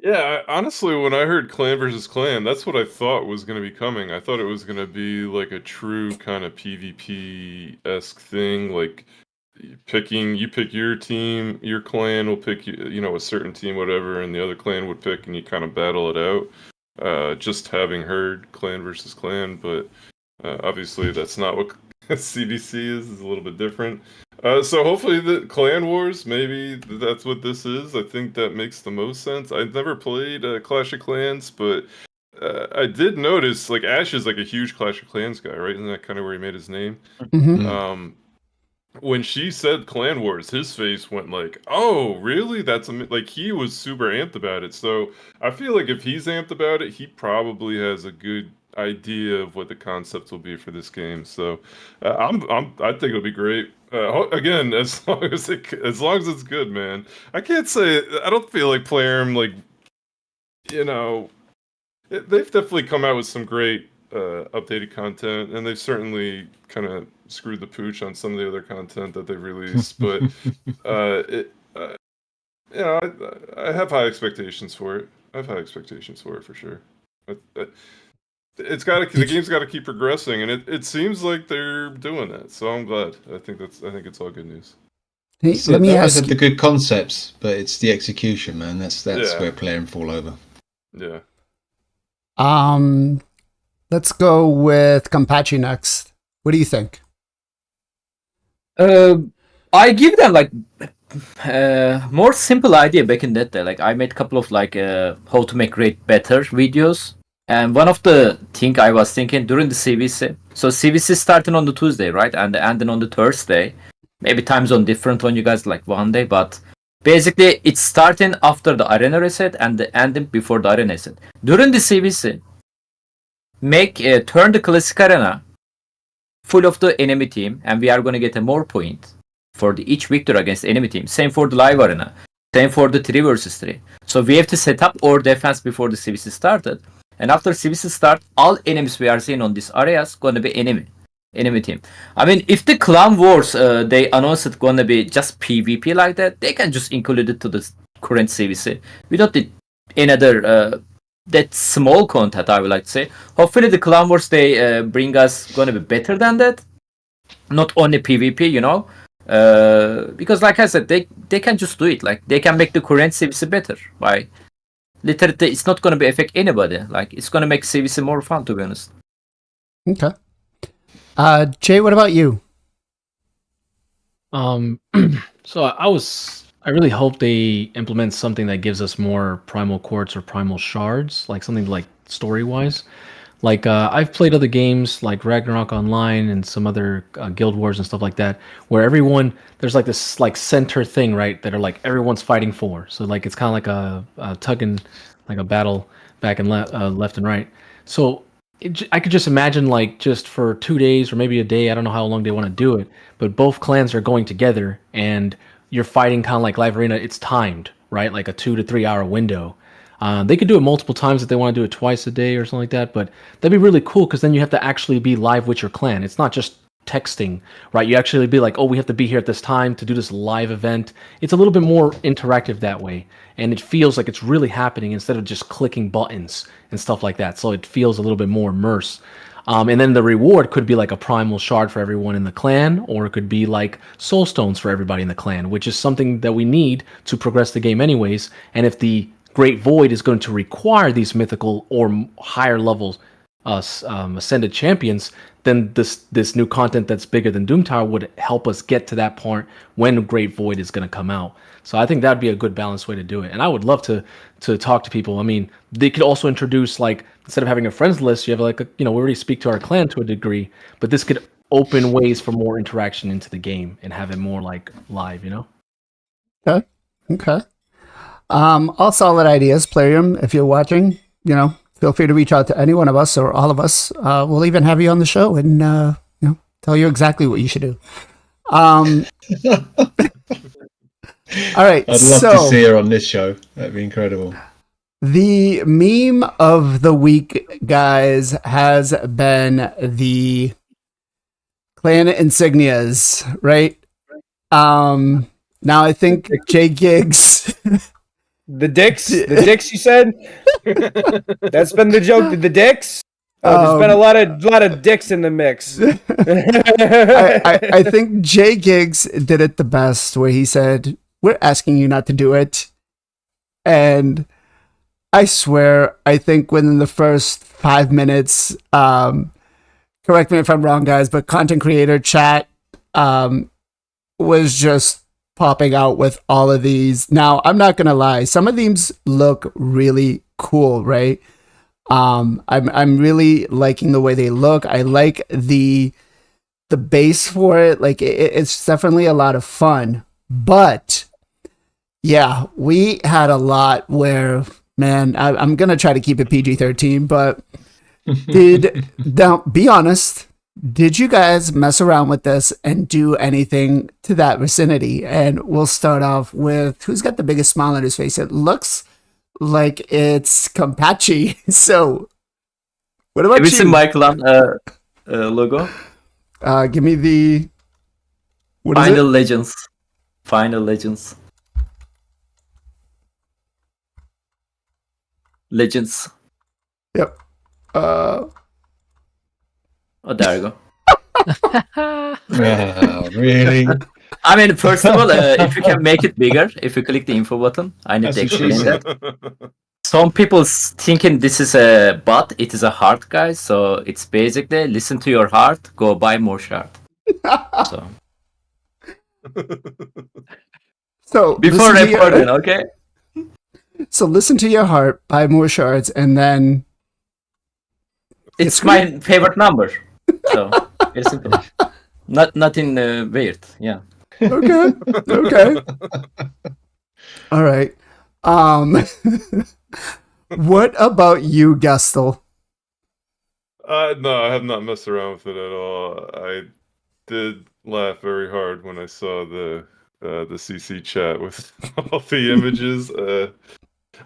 Yeah, honestly, when I heard clan versus clan, that's what I thought was going to be coming. I thought it was going to be like a true kind of PvP-esque thing, like you pick your team, your clan will pick a certain team, whatever, and the other clan would pick, and you kind of battle it out. Just having heard clan versus clan, but obviously that's not what CBC is a little bit different. So hopefully the Clan Wars, maybe that's what this is. I think that makes the most sense. I've never played Clash of Clans, but I did notice like Ash is like a huge Clash of Clans guy, right? Isn't that kind of where he made his name? Mm-hmm. When she said Clan Wars, his face went like, "Oh, really? That's like he was super amped about it." So I feel like if he's amped about it, he probably has a good idea of what the concept will be for this game. So I think it'll be great. Again, as long as it's good, man. I can't say I don't feel like Playerm they've definitely come out with some great updated content, and they've certainly kind of screwed the pooch on some of the other content that they've released. But I have high expectations for it. I have high expectations for it for sure. The game's got to keep progressing, and it seems like they're doing that. So I'm glad. I think it's all good news. Hey, let me ask the good concepts, but it's the execution, man. That's where Playerm fall over. Yeah. Let's go with Kenpachi next. What do you think? I give them like more simple idea back in that day. Like I made a couple of like how to make Raid better videos, and one of the thing I was thinking during the CVC. So CVC starting on the Tuesday, right, and ending on the Thursday. Maybe time zone different on you guys, like one day, but basically it's starting after the arena reset and the ending before the arena reset. During the CVC, turn the classic arena full of the enemy team, and we are going to get a more point for each victory against the enemy team. Same for the live arena. Same for the 3 versus 3. So we have to set up our defense before the CVC started. And after CVC start, all enemies we are seeing on these areas going to be enemy team. I mean, if the Clan Wars, they announced it's going to be just PvP like that, they can just include it to the current CVC. We don't need another that small content, I would like to say. Hopefully the Clan Wars they bring us going to be better than that. Not only PvP, because like I said, they can just do it. Like they can make the current CVC better by literally it's not going to be affect anybody. Like it's going to make CVC more fun, to be honest. Okay. Jay, what about you? So I really hope they implement something that gives us more primal quartz or primal shards, like something like story-wise. Like I've played other games like Ragnarok Online and some other Guild Wars and stuff like that, where there's like this like center thing, right, that are like everyone's fighting for. So like it's kind of like a tugging, like a battle back and left and right. So I could just imagine like just for 2 days or maybe a day, I don't know how long they want to do it, but both clans are going together and you're fighting kind of like live arena. It's timed, right? Like a 2 to 3 hour window. They could do it multiple times if they want to do it twice a day or something like that, but that'd be really cool because then you have to actually be live with your clan. It's not just texting, right? You actually be like, oh, we have to be here at this time to do this live event. It's a little bit more interactive that way, and it feels like it's really happening instead of just clicking buttons and stuff like that. So it feels a little bit more immersed. And then the reward could be like a primal shard for everyone in the clan, or it could be like soul stones for everybody in the clan, which is something that we need to progress the game anyways. And if the Great Void is going to require these mythical or higher levels ascended champions, then this new content that's bigger than Doom Tower would help us get to that point when Great Void is going to come out. So I think that'd be a good balanced way to do it. And I would love to talk to people. I mean, they could also introduce, like, instead of having a friends list, you have like we already speak to our clan to a degree, but this could open ways for more interaction into the game and have it more like live, Okay. All solid ideas, Plarium. If you're watching, feel free to reach out to any one of us or all of us. We'll even have you on the show and tell you exactly what you should do. All right. I'd love to see her on this show. That'd be incredible. The meme of the week, guys, has been the clan insignias, right? Now I think J Gigs. The dicks, you said. That's been the joke. The dicks. There's been a lot of dicks in the mix. I think J Gigs did it the best, where he said, "We're asking you not to do it," and I swear, I think within the first 5 minutes, correct me if I'm wrong, guys, but content creator chat was just popping out with all of these. Now, I'm not gonna lie, some of these look really cool, right? I'm really liking the way they look. I like the base for it. Like it's definitely a lot of fun. But yeah, we had a lot where, man, I'm gonna try to keep it PG-13, but now be honest, did you guys mess around with this and do anything to that vicinity? And we'll start off with who's got the biggest smile on his face. It looks like it's Kempachi. So what about Have you you? seen my clan logo? Give me the what is Final it? Legends. Final Legends. Legends. Yep. Oh, there you go. Oh, really? I mean, first of all, if you can make it bigger, if you click the info button, I need That's to what she explain said. that. Some people thinking this is a bot. It is a heart, guys. So it's basically listen to your heart, go buy more shard. So So before listen to your- reporting, okay? So listen to your heart, buy more shards, and then It's my favorite number. So very simple. Nothing weird. Yeah. okay. All right. What about you, Gestal? No, I have not messed around with it at all. I did laugh very hard when I saw the CC chat with all the images.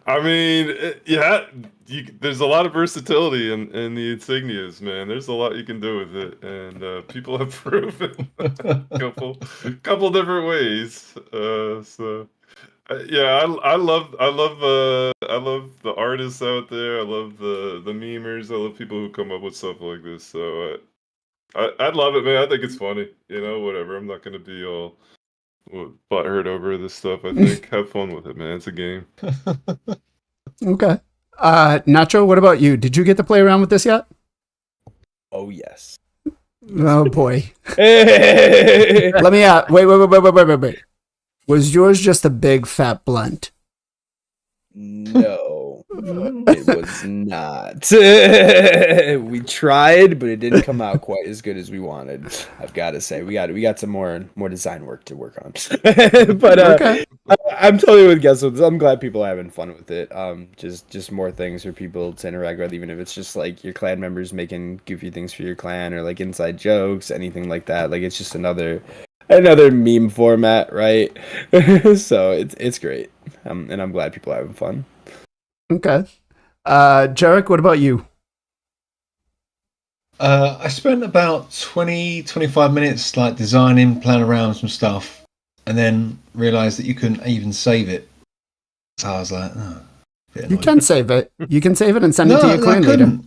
I mean, there's a lot of versatility in the insignias, man. There's a lot you can do with it, and people have proven a couple different ways. I love the artists out there. I love the memers. I love people who come up with stuff like this. So I'd love it, man. I think it's funny. Whatever. I'm not gonna be all butthurt over this stuff. I think have fun with it, man. It's a game. Okay. Nacho, what about you? Did you get to play around with this yet? Oh yes. Oh boy. No. Let me out. Wait. Was yours just a big fat blunt? It was not. We tried, but it didn't come out quite as good as we wanted. I've got to say, we got some more design work to work on. But Okay. I'm totally with Gestal. I'm glad people are having fun with it. Just more things for people to interact with, even if it's just like your clan members making goofy things for your clan or like inside jokes, anything like that. Like it's just another meme format, right? So it's great. And I'm glad people are having fun. Okay. Jarec, what about you? I spent about 20-25 minutes like designing, playing around with some stuff, and then realised that you couldn't even save it. So I was like, oh. You can save it. You can save it and send it to your clan later.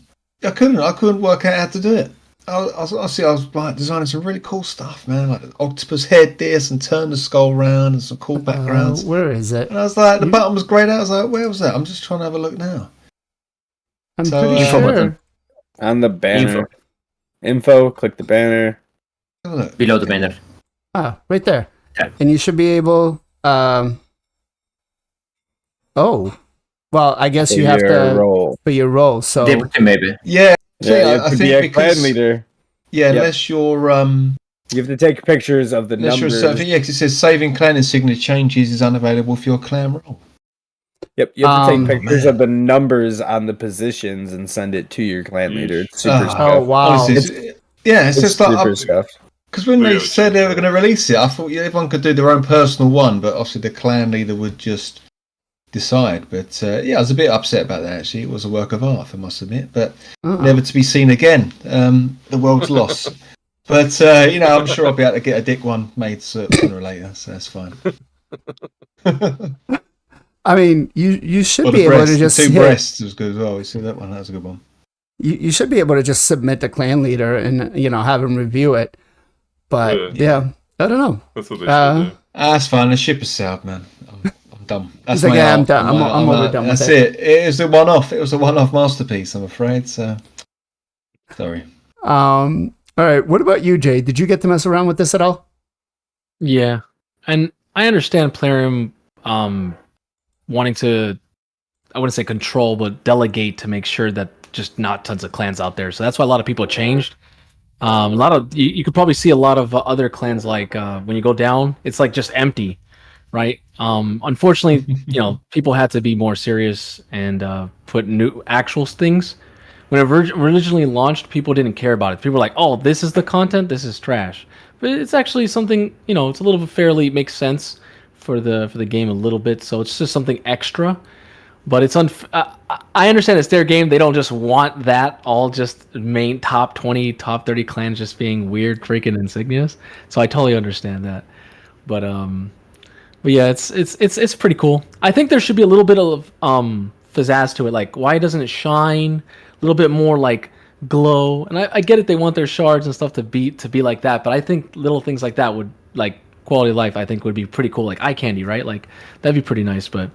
I couldn't work out how to do it. I was like designing some really cool stuff, man, like an octopus head, this, and turn the skull round, and some cool backgrounds. Where is it? And I was like, the button was grayed out. I was like, where was that? I'm just trying to have a look now. I'm So, pretty info sure. button. On the banner. Info, click the banner. Have a look. Below the banner. Right there. Yeah. And you should be able. Oh, well, I guess you have to roll. for your role. So Deputy, maybe. Yeah, Yeah, you have I to think be a because clan leader. yeah, Yep. unless you're You have to take pictures of the unless you're numbers. serving, yeah, 'cause it says saving clan insignia changes is unavailable for your clan role. Yep, you have to take Um, pictures man. of the numbers on the positions and send it to your clan leader. It's super Oh, stuff. oh wow. Honestly, it's It's just like super stuff. because when they Yeah, said they were sure. going to release it, I thought everyone could do their own personal one, but obviously the clan leader would just decide. But yeah, I was a bit upset about that. Actually, it was a work of art, I must admit, but never to be seen again. The world's loss. But I'm sure I'll be able to get a dick one made sooner or later, so that's fine. I mean, you should Or be the able breasts, to just the two hit- breasts was good as well. You see that one? That was a good one. you should be able to just submit the clan leader and have him review it. But yeah, I don't know. That's what they should do. That's fine. The ship has sailed, man. I'm done. That's He's like, my yeah, I'm art. done. I'm over done with That's it. it. It was a one-off. It was a one-off masterpiece, I'm afraid. So, sorry. All right. What about you, Jay? Did you get to mess around with this at all? Yeah, and I understand Plarium wanting to, I wouldn't say control, but delegate to make sure that just not tons of clans out there. So that's why a lot of people changed. A lot of you could probably see a lot of other clans like when you go down, it's like just empty, right? Unfortunately, people had to be more serious and put new actual things. When it originally launched, people didn't care about it. People were like, "Oh, this is the content. This is trash." But it's actually something, it's a little bit fairly makes sense for the game a little bit. So it's just something extra. But it's I understand it's their game. They don't just want that all just main top 20, top 30 clans just being weird freaking insignias. So I totally understand that. But yeah, it's pretty cool. I think there should be a little bit of pizzazz to it. Like, why doesn't it shine? A little bit more like glow. And I get it, they want their shards and stuff to be like that, but I think little things like that would, like quality of life, I think would be pretty cool. Like eye candy, right? Like that'd be pretty nice, but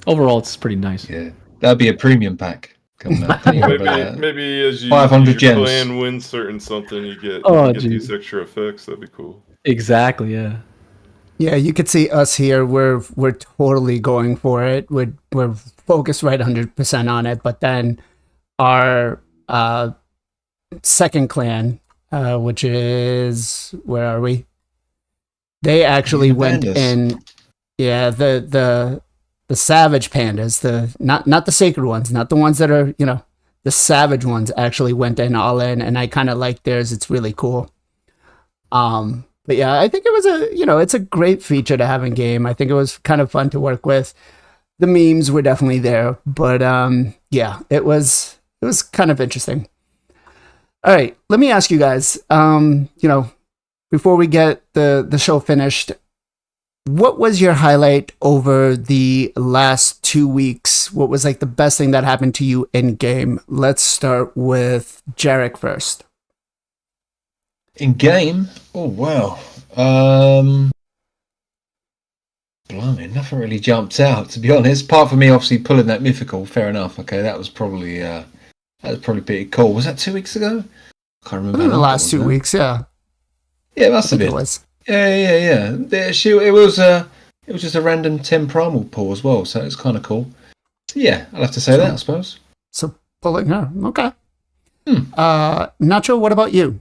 overall it's pretty nice. Yeah, that'd be a premium pack coming out. Maybe as you 500 your gems. clan wins certain something, you get these extra effects. That'd be cool. Exactly, yeah. Yeah, you could see us here. We're totally going for it. We're focused right 100% on it. But then our second clan, which is, where are we? They actually went in. Yeah, the savage pandas, not the sacred ones, not the ones that are the savage ones actually went in all in, and I kind of like theirs. It's really cool. But yeah, I think it was it's a great feature to have in game. I think it was kind of fun to work with. The memes were definitely there, but yeah, it was kind of interesting. All right, let me ask you guys, before we get the show finished, what was your highlight over the last 2 weeks? What was like the best thing that happened to you in game? Let's start with Jarec first. In game? Oh wow. Blimey, nothing really jumped out, to be honest. Apart from me obviously pulling that mythical, fair enough. Okay, that was probably pretty cool. Was that 2 weeks ago? Can't remember. In the last 2 weeks, yeah. Yeah, it must have been. It was. Yeah. It was just a random 10 primal pull as well, so it's kind of cool. So, yeah, I'll have to say that, I suppose. So pulling her, okay. Nacho, what about you?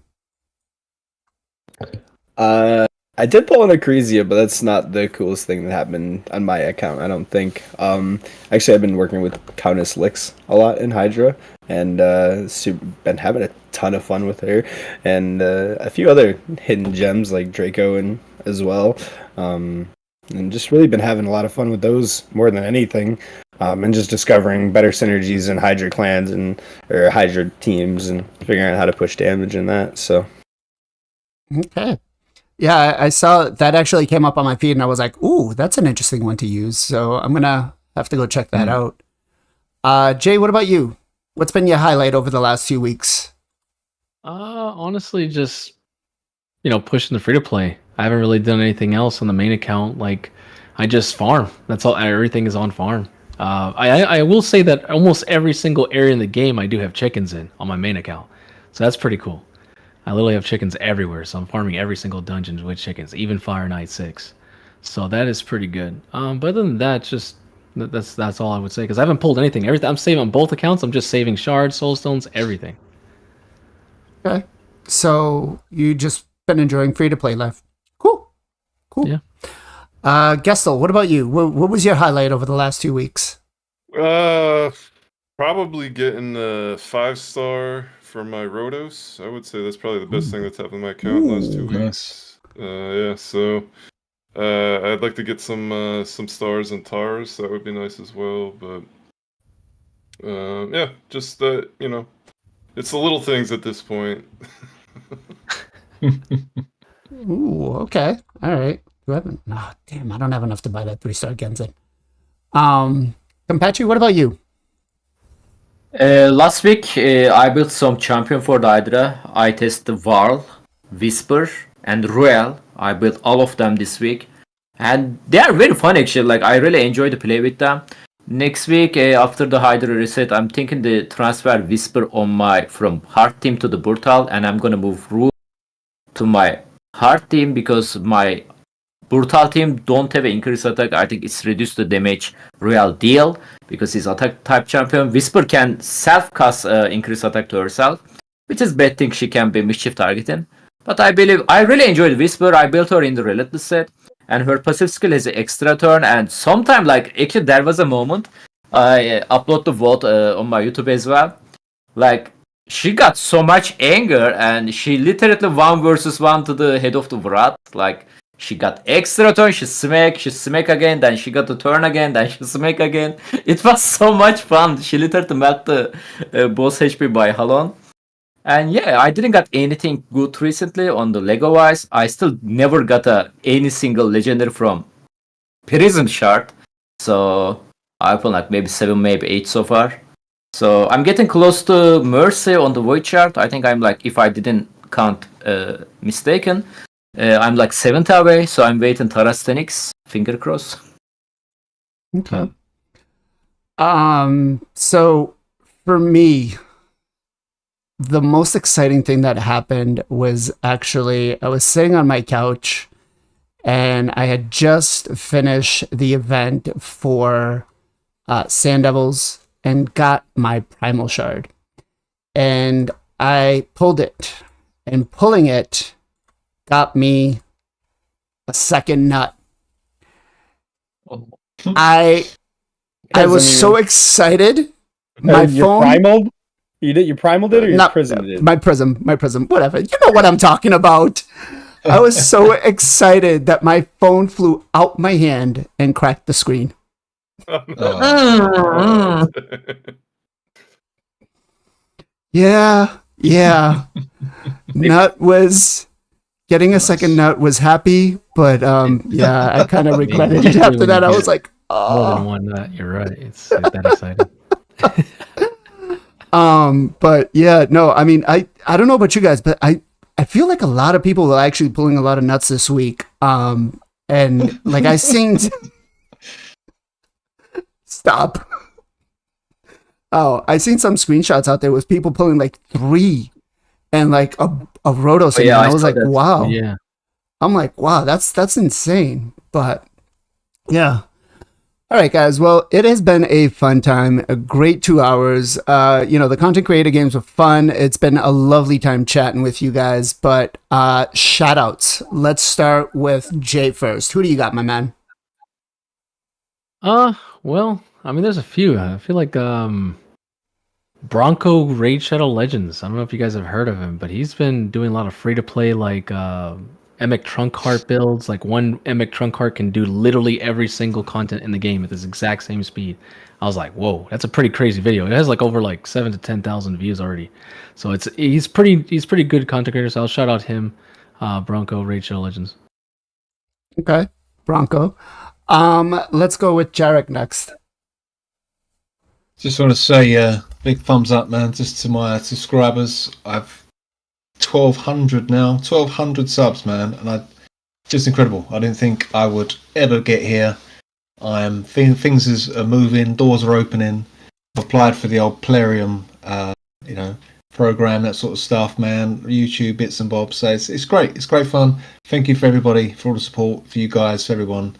I did pull an Acresia, but that's not the coolest thing that happened on my account, I don't think. Actually, I've been working with Countess Lix a lot in Hydra, and been having a ton of fun with her, and a few other hidden gems like Draco and as well, and just really been having a lot of fun with those more than anything, and just discovering better synergies in Hydra clans or Hydra teams, and figuring out how to push damage in that. So, okay. Yeah, I saw that actually came up on my feed, and I was like, "Ooh, that's an interesting one to use." So I'm gonna have to go check that out. Jay, what about you? What's been your highlight over the last few weeks? Honestly, just pushing the free to play. I haven't really done anything else on the main account. Like, I just farm. That's all. Everything is on farm. I will say that almost every single area in the game I do have chickens in on my main account, so that's pretty cool. I literally have chickens everywhere, so I'm farming every single dungeon with chickens, even Fire Knight 6. So that is pretty good. But other than that, just that's all I would say because I haven't pulled anything. Everything I'm saving on both accounts. I'm just saving shards, soulstones, everything. Okay. So you just been enjoying free to play life. Cool. Yeah. Gestal, what about you? What was your highlight over the last 2 weeks? Probably getting a 5-star for my Rotos. I would say that's probably the best thing that's happened in my account in the last 2 weeks. Yeah, so I'd like to get some stars and tars. That would be nice as well. But yeah, just that it's the little things at this point. Ooh, okay. All right. You haven't. Oh, damn, I don't have enough to buy that 3-star Genzen. Kenpachi, what about you? Last week, I built some champion for the Hydra. I tested Varl, Whisper, and Royal. I built all of them this week. And they are very fun actually. Like, I really enjoy to play with them. Next week, after the Hydra reset, I'm thinking to transfer Whisper from hard team to the Brutal, and I'm gonna move Rule to my hard team because my Brutal team don't have increased attack. I think it's reduced the damage Royal deal because he's attack type champion. Whisper can self-cast increased attack to herself, which is bad thing. She can be mischief targeting. But I believe I really enjoyed Whisper. I built her in the Relentless set, and her passive skill has an extra turn. And sometime, like, actually, there was a moment I upload the vote on my YouTube as well. Like, she got so much anger, and she literally 1v1 to the head of the Vrat. Like, she got extra turn, she smack again, then she got the turn again, then she smack again. It was so much fun. She literally met the boss HP by Halon. And yeah, I didn't get anything good recently on the Lego wise. I still never got any single legendary from Prism Shard. So I opened like maybe 7, maybe 8 so far. So I'm getting close to Mercy on the Void Shard. I think I'm like, if I didn't count mistaken, I'm like 7th away. So I'm waiting Tarasthenics. Finger crossed. Okay. So for me, the most exciting thing that happened was actually I was sitting on my couch and I had just finished the event for Sand Devils and got my Primal Shard. And I pulled it. And pulling it got me a second nut. I was so excited. My phone... Primal? You primaled it or you prismed it? My prism, whatever. You know what I'm talking about. I was so excited that my phone flew out my hand and cracked the screen. Yeah. Nut was getting a second nut was happy, but yeah, I kind of regretted it after that. I was like, oh. More than one nut. You're right. It's that exciting. But yeah, no, I mean, I don't know about you guys, but I feel like a lot of people are actually pulling a lot of nuts this week. And like I seen stop. Oh, I seen some screenshots out there with people pulling like 3 and like a Rotos. Oh, yeah, and I was like, that. wow. Yeah. I'm like, wow, that's insane. But yeah. All right, guys. Well, it has been a fun time, a great 2 hours. The content creator games were fun. It's been a lovely time chatting with you guys. But shout outs. Let's start with Jay first. Who do you got, my man? Well, I mean, there's a few. I feel like Bronco Raid Shadow Legends. I don't know if you guys have heard of him, but he's been doing a lot of free to play, like Emic Trunk Heart builds. Like one Emic Trunk Heart can do literally every single content in the game at this exact same speed. I was like, whoa, that's a pretty crazy video. It has like over like 7,000 to 10,000 views already. So he's pretty good content creator. So I'll shout out him, Bronco Raid Shadow Legends. Okay, Bronco. Let's go with Jarec next. Just want to say, big thumbs up, man, just to my subscribers. I've 1,200 now, 1,200 subs, man, and just incredible. I didn't think I would ever get here. Things are moving, doors are opening. I've applied for the old Plarium, program, that sort of stuff, man. YouTube bits and bobs. So it's great. It's great fun. Thank you for everybody, for all the support, for you guys, for everyone.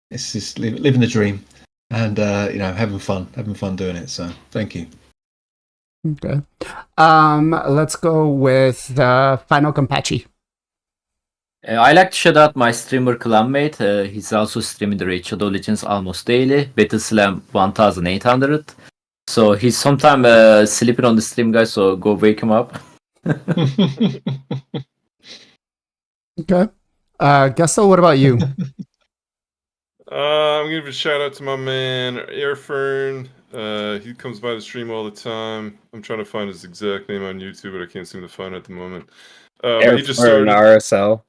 It's just living the dream, and having fun doing it. So thank you. Okay. Let's go with FinalKenpachi. I like to shout out my streamer clanmate. He's also streaming the Raid Shadow Legends almost daily. Battleslam 1800. So he's sometime sleeping on the stream, guys. So go wake him up. Okay. Gestal, what about you? I'm gonna give a shout out to my man Airfern. He comes by the stream all the time. I'm trying to find his exact name on YouTube, but I can't seem to find it at the moment. He just started RSL.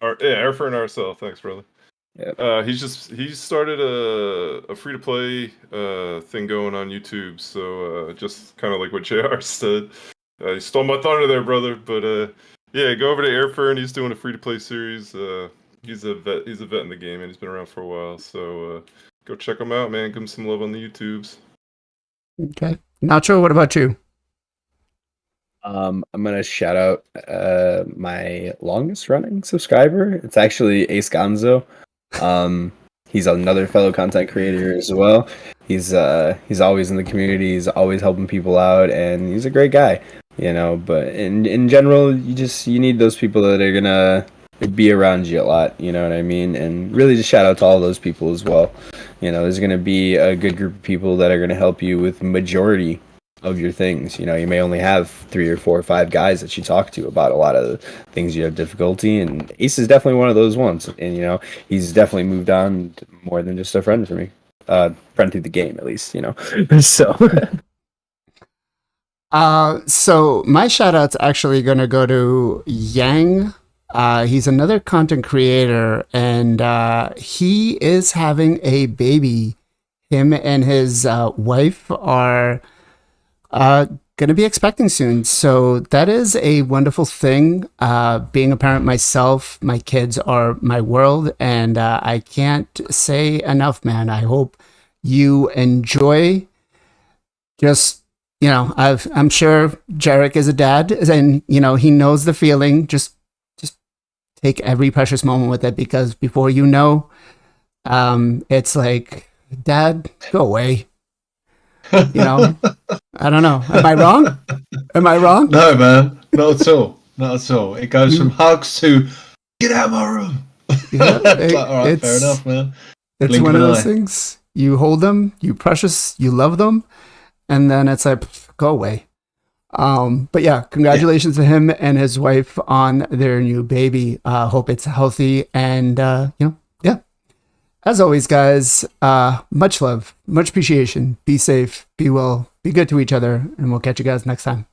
Airfern RSL. Thanks, brother. Yep. He started a free to play thing going on YouTube. So just kind of like what JR said. He stole my thunder there, brother. But yeah, go over to Airfern. He's doing a free to play series. He's a vet in the game, and he's been around for a while. So go check him out, man. Give him some love on the YouTubes. Okay. Nacho, what about you? I'm gonna shout out my longest running subscriber. It's actually Ace Gonzo. He's another fellow content creator as well. He's always in the community. He's always helping people out, and he's a great guy. But in general, you need those people that are gonna be around you a lot. You know what I mean? And really, just shout out to all those people as well. There's gonna be a good group of people that are gonna help you with majority of your things. You may only have 3 or 4 or 5 guys that you talk to about a lot of the things you have difficulty, and Ace is definitely one of those ones. And he's definitely moved on to more than just a friend for me, friend through the game at least. So so my shout out's actually gonna go to Yang. He's another content creator, and he is having a baby. Him and his wife are going to be expecting soon. So that is a wonderful thing. Being a parent myself, my kids are my world, and I can't say enough, man. I hope you enjoy. Just, I'm sure Jarec is a dad, and, he knows the feeling. Just take every precious moment with it, because before you know, it's like, Dad, go away. I don't know. Am I wrong? No, man, not at all. Not at all. It goes from hugs to get out of my room. Yeah, It's like, all right, fair enough, man. It's Blink one of of an those eye. things. You hold them, you precious, you love them, and then it's like, go away. But yeah, congratulations to him and his wife on their new baby. Hope it's healthy, and yeah. As always, guys, much love, much appreciation. Be safe, be well, be good to each other, and we'll catch you guys next time.